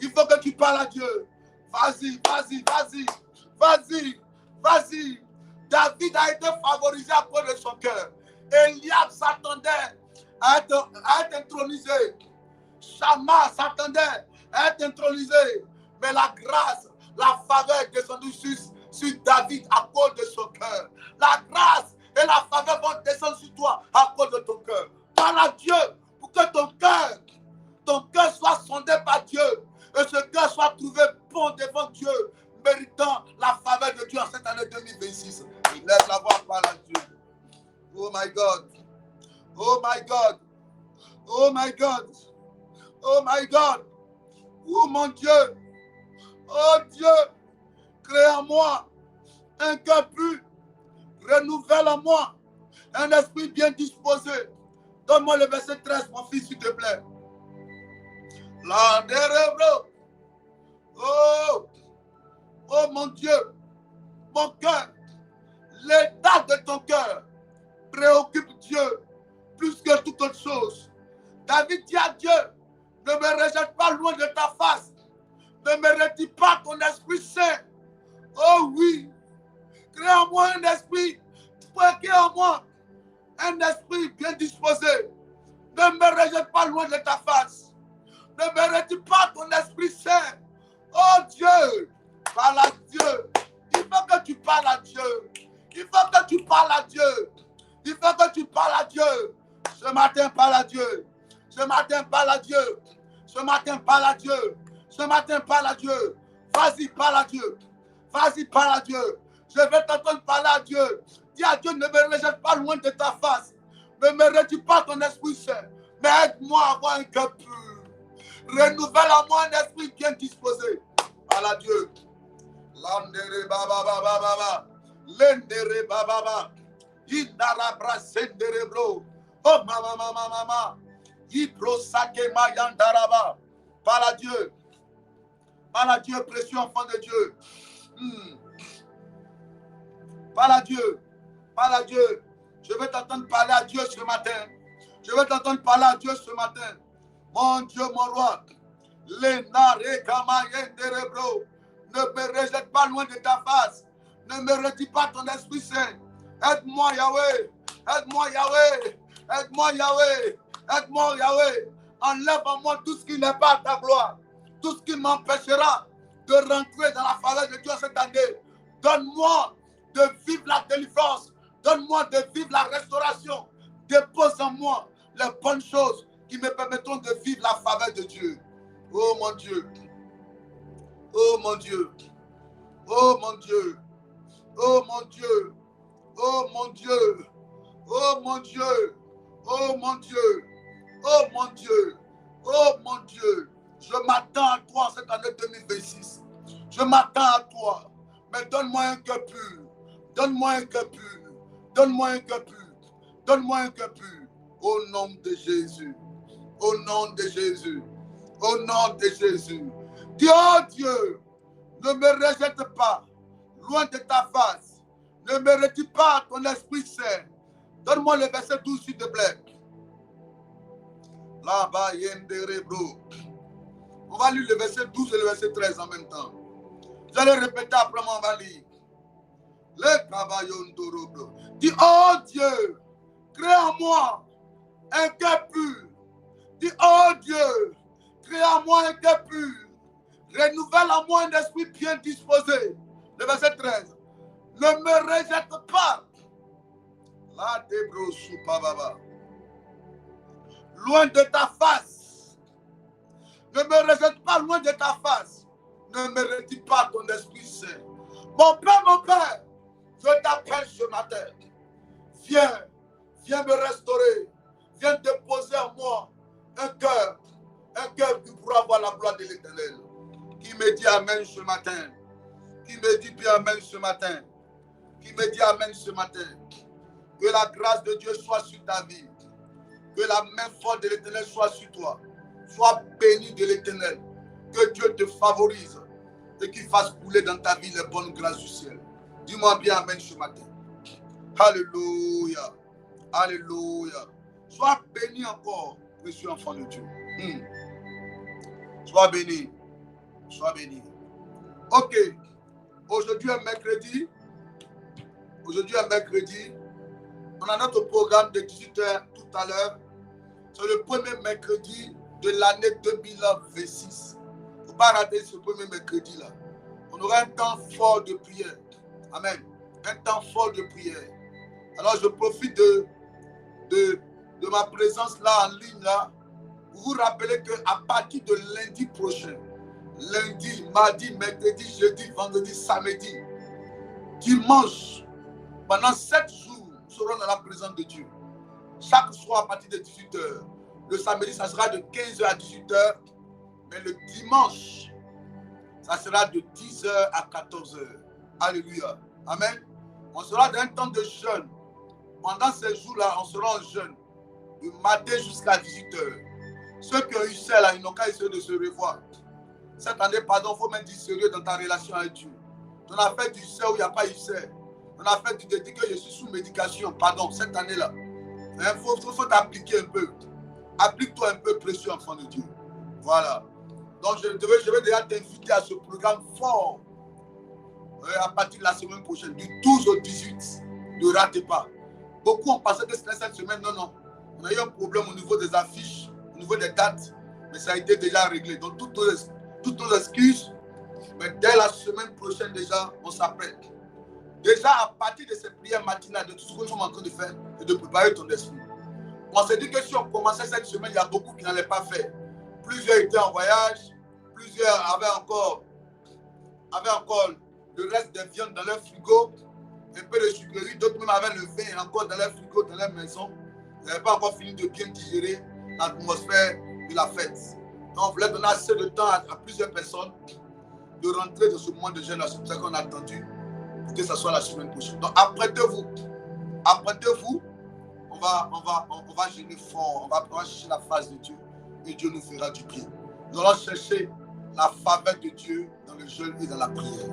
A: Il faut que tu parles à Dieu. Vas-y, vas-y, vas-y. Vas-y, vas-y. David a été favorisé à cause de son cœur. Eliab s'attendait à être intronisé. Shama s'attendait à être intronisé. Mais la grâce, la faveur est descendue sur David à cause de son cœur. La grâce et la faveur vont descendre sur toi à cause de ton cœur. Parle à Dieu pour que ton cœur soit sondé par Dieu. Et ce cœur soit trouvé bon devant Dieu, méritant la faveur de Dieu en cette année 2026. Il laisse la voix, parle à Dieu. Oh my God. Oh my God. Oh my God. Oh my God. Oh mon Dieu. Oh Dieu. Crée en moi un cœur pur. Renouvelle en moi un esprit bien disposé. Donne-moi le verset 13, mon fils, s'il te plaît. La dérèbre. Oh. Oh mon Dieu. Mon cœur. L'état de ton cœur préoccupe Dieu plus que toute autre chose. David dit à Dieu, ne me rejette pas loin de ta face. Ne me retire pas ton Esprit Saint. Oh oui, crée en moi un esprit, crée en moi un esprit bien disposé. Ne me rejette pas loin de ta face. Ne me retire pas ton Esprit Saint. Oh Dieu, parle à Dieu. Il faut que tu parles à Dieu. Il faut que tu parles à Dieu. Il faut que tu parles à Dieu. Ce matin, parle à Dieu. Ce matin, parle à Dieu. Ce matin, parle à Dieu. Ce matin, parle à Dieu. Vas-y, parle à Dieu. Vas-y, parle à Dieu. Je vais t'entendre parler à Dieu. Dis à Dieu, ne me rejette pas loin de ta face. Ne me retire pas ton Esprit Saint. Mais aide-moi à avoir un cœur pur. Renouvelle en moi un esprit bien disposé. Parle à Dieu. Landere baba baba baba. Lendere baba baba. Indara brasendere bro. Oh mama mama mama. Ibro sake mayandaraba. Parle à Dieu. Parle à Dieu, précieux enfant de Dieu. Parle à Dieu. Parle à Dieu. Je veux t'entendre parler à Dieu ce matin. Je veux t'entendre parler à Dieu ce matin. Mon Dieu, mon roi. Ne me rejette pas loin de ta face. Ne me retire pas ton Esprit Saint. Aide-moi, Yahweh. Aide-moi, Yahweh. Aide-moi, Yahweh. Aide-moi, Yahweh. Enlève en moi tout ce qui n'est pas à ta gloire. Tout ce qui m'empêchera de rentrer dans la faveur de Dieu cette année. Donne-moi de vivre la délivrance. Donne-moi de vivre la restauration. Dépose en moi les bonnes choses qui me permettront de vivre la faveur de Dieu. Oh mon Dieu. Oh mon Dieu. Oh mon Dieu. Oh mon Dieu. Oh mon Dieu. Oh mon Dieu. Oh mon Dieu. Oh mon Dieu. Oh mon Dieu. Je m'attends à toi en cette année 2026. Je m'attends à toi. Mais donne-moi un cœur pur. Donne-moi un cœur pur. Donne-moi un cœur pur. Donne-moi un cœur pur. Au nom de Jésus. Au nom de Jésus. Au nom de Jésus. Dis, oh Dieu, ne me rejette pas loin de ta face. Ne me retire pas ton Esprit Saint. Donne-moi le verset 12, s'il te plaît. Là-bas, on va lire le verset 12 et le verset 13 en même temps. Vous allez répéter après moi, on va lire. Dis, oh Dieu, crée en moi un cœur pur. Dis, oh Dieu, crée en moi un cœur pur. Renouvelle en moi un esprit bien disposé. Le verset 13. Ne me rejette pas. Là, loin de ta face. Ne me rejette pas loin de ta face. Ne me retire pas ton Esprit Saint. Mon Père, je t'appelle ce matin. Viens me restaurer. Viens déposer en moi un cœur qui pourra voir la gloire de l'Éternel. Qui me dit Amen ce matin. Qui me dit bien Amen ce matin. Qui me dit Amen ce matin. Que la grâce de Dieu soit sur ta vie. Que la main forte de l'Éternel soit sur toi. Sois béni de l'Éternel. Que Dieu te favorise et qu'il fasse couler dans ta vie les bonnes grâces du ciel. Dis-moi bien Amen ce matin. Alléluia. Alléluia. Sois béni encore, précieux enfant de Dieu. Sois béni. Sois béni. Ok. Aujourd'hui est mercredi. Aujourd'hui est mercredi. On a notre programme de 18h tout à l'heure. C'est le premier mercredi de l'année 2026. Il ne faut pas rater ce premier mercredi-là. On aura un temps fort de prière. Amen. Un temps fort de prière. Alors je profite de ma présence là en ligne là, pour vous rappeler qu'à partir de lundi prochain, lundi, mardi, mercredi, jeudi, vendredi, samedi, dimanche, pendant 7 jours, nous serons dans la présence de Dieu. Chaque soir à partir de 18h. Le samedi, ça sera de 15h à 18h. Mais le dimanche, ça sera de 10h à 14h. Alléluia. Amen. On sera dans un temps de jeûne. Pendant ces jours-là, on sera en jeûne. Du matin jusqu'à 18h. Ceux qui ont eu ça, là, ils n'ont qu'à essayer de se revoir. Cette année, pardon, il faut mettre du sérieux dans ta relation avec Dieu. On a fait du sel où il n'y a pas eu sel. On a fait du dédié que je suis sous médication. Pardon, cette année-là. Il faut t'appliquer un peu. Applique-toi un peu, précieux enfant de Dieu. Voilà. Donc, je vais déjà t'inviter à ce programme fort. À partir de la semaine prochaine, du 12 au 18. Ne ratez pas. Beaucoup ont pensé que c'était cette semaine. Non, non. On a eu un problème au niveau des affiches, au niveau des dates. Mais ça a été déjà réglé. Donc, toutes nos excuses. Mais dès la semaine prochaine, déjà, on s'apprête. Déjà, à partir de ces prières matinales, de tout ce que nous sommes en train de faire, et de préparer ton esprit. On s'est dit que si on commençait cette semaine, il y a beaucoup qui n'allaient pas faire. Plusieurs étaient en voyage, plusieurs avaient encore le reste des viandes dans leur frigo, un peu de sucreries, d'autres même avaient le vin encore dans leur frigo, dans leur maison. Ils n'avaient pas encore fini de bien digérer l'atmosphère de la fête. Donc, on voulait donner assez de temps à plusieurs personnes de rentrer dans ce moment de jeûne. C'est pour ça qu'on a attendu pour que ce soit la semaine prochaine. Donc, apprêtez-vous. Apprêtez-vous. On va jeûner fort. On va chercher la face de Dieu. Et Dieu nous fera du bien. Nous allons chercher la faveur de Dieu dans le jeûne et dans la prière.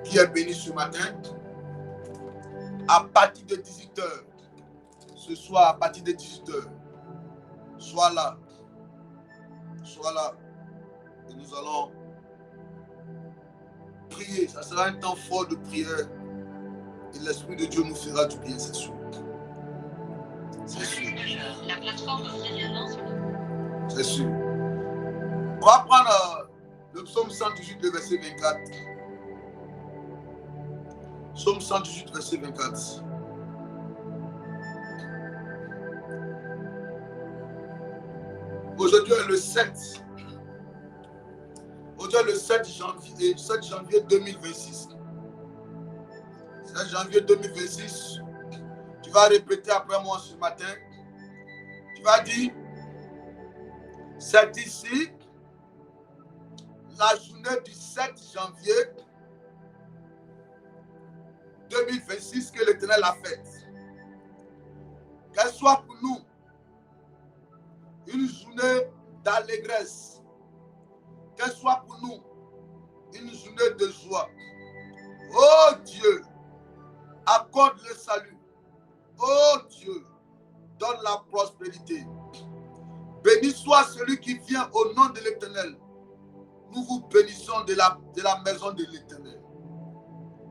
A: Qui est béni ce matin? À partir de 18h, ce soir à partir de 18h. Sois là. Sois là. Et nous allons prier. Ça sera un temps fort de prière. Et l'Esprit de Dieu nous fera du bien, c'est sûr. C'est sûr.
C: La plateforme
A: C'est sûr. On va prendre le psaume 118, le verset 24. Psaume 118, verset 24. Aujourd'hui est le 7. Aujourd'hui est le 7 janvier 2026. 7 janvier 2026. Tu vas répéter après moi ce matin. Tu vas dire, c'est ici la journée du 7 janvier 2026 que l'Éternel a faite. Qu'elle soit pour nous une journée d'allégresse. Qu'elle soit pour nous une journée de joie. Oh Dieu, accorde le salut. Oh Dieu, donne la prospérité. Béni soit celui qui vient au nom de l'Éternel. Nous vous bénissons de la maison de l'Éternel.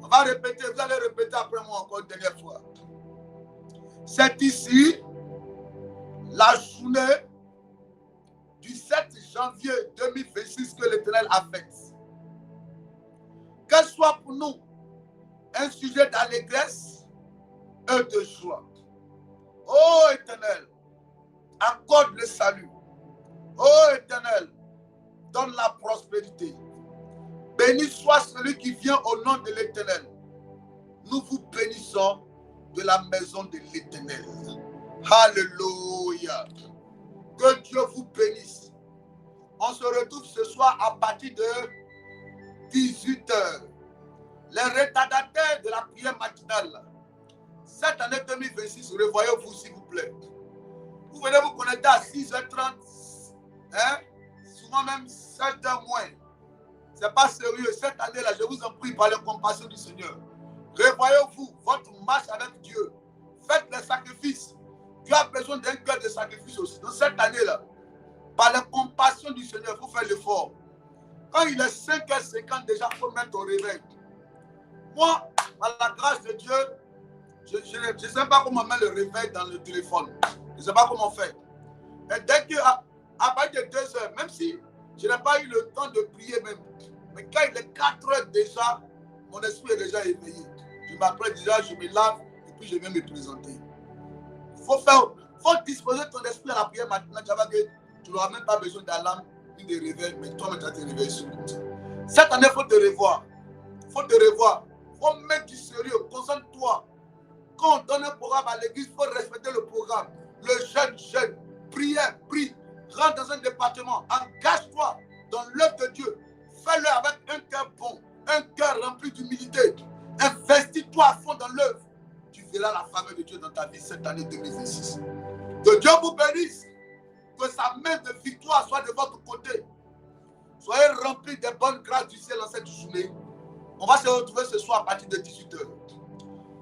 A: On va répéter, vous allez répéter après moi encore une dernière fois. C'est ici la journée du 7 janvier 2026 que l'Éternel a faite. Qu'elle soit pour nous un sujet d'allégresse et de joie. Ô Éternel, accorde le salut. Ô Éternel, donne la prospérité. Béni soit celui qui vient au nom de l'Éternel. Nous vous bénissons de la maison de l'Éternel. Alléluia. Que Dieu vous bénisse. On se retrouve ce soir à partir de 18h. Les retardataires de la prière matinale. Cette année 2026, revoyez-vous s'il vous plaît. Vous venez vous connecter à 6h30. Hein? Souvent même 7h moins. C'est pas sérieux. Cette année-là, je vous en prie par la compassion du Seigneur. Revoyez-vous votre marche avec Dieu. Faites les sacrifices. Dieu a besoin d'un cœur de sacrifice aussi. Dans cette année-là, par la compassion du Seigneur, il faut faire l'effort. Quand il est 5h50, déjà, il faut mettre au réveil. Moi, par la grâce de Dieu, je ne sais pas comment mettre le réveil dans le téléphone. Je ne sais pas comment faire. Et dès que, à partir de 2h, même si je n'ai pas eu le temps de prier même, mais quand il est 4h déjà, mon esprit est déjà éveillé. Je m'apprête déjà, je me lave et puis je viens me présenter. Il faut disposer ton esprit à la prière maintenant. Tu n'auras même pas besoin d'alarme ni de réveil, mais toi-même tu vas te réveiller sur comme ça. Cette année, il faut te revoir. Il faut te revoir. Il faut mettre du sérieux. Concentre-toi. Quand on donne un programme à l'église, il faut respecter le programme. Le jeûne, prière, prie. Rentre dans un département. Engage-toi dans l'œuvre de Dieu. Fais-le avec un cœur bon, un cœur rempli d'humilité. Investis-toi à fond dans l'œuvre. Tu verras la faveur de Dieu dans ta vie cette année 2026. Que Dieu vous bénisse. Que sa main de victoire soit de votre côté. Soyez remplis des bonnes grâces du ciel en cette journée. On va se retrouver ce soir à partir de 18h.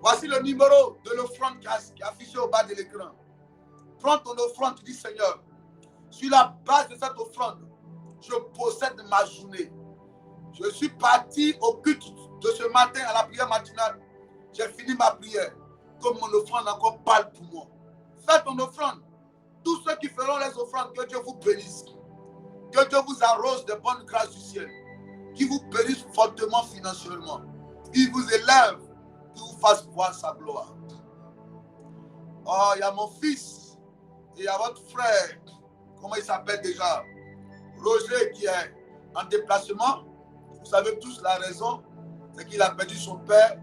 A: Voici le numéro de l'offrande qui est affiché au bas de l'écran. Prends ton offrande, tu dis Seigneur, sur la base de cette offrande, je possède ma journée. Je suis parti au culte de ce matin à la prière matinale. J'ai fini ma prière. Que mon offrande encore parle pour moi. Fais ton offrande. Tous ceux qui feront les offrandes, que Dieu vous bénisse. Que Dieu vous arrose de bonnes grâces du ciel. Qui vous bénisse fortement financièrement. Qui vous élève. Qui vous fasse voir sa gloire. Oh, il y a mon fils. Et il y a votre frère. Comment il s'appelle déjà? Roger qui est en déplacement. Vous savez tous la raison. C'est qu'il a perdu son père.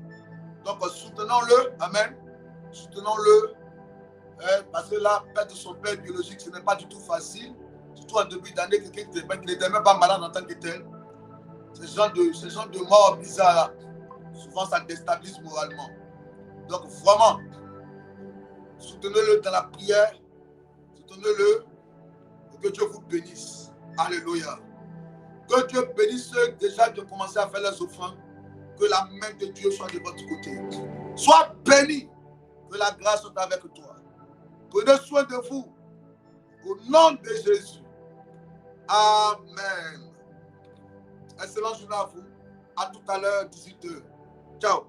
A: Donc soutenons-le. Amen. Soutenons-le. Parce que là, perdre son père biologique, ce n'est pas du tout facile. Surtout en début d'année, quelqu'un qui n'était même pas malade en tant que tel. Ce genre de mort bizarre, souvent ça déstabilise moralement. Donc vraiment, soutenez-le dans la prière. Soutenez-le. Et que Dieu vous bénisse. Alléluia. Que Dieu bénisse ceux déjà qui ont commencé à faire les offrandes. Que la main de Dieu soit de votre côté. Sois béni. Que la grâce soit avec toi. Prenez soin de vous. Au nom de Jésus. Amen. Excellente journée à vous. À tout à l'heure, 18h. Ciao.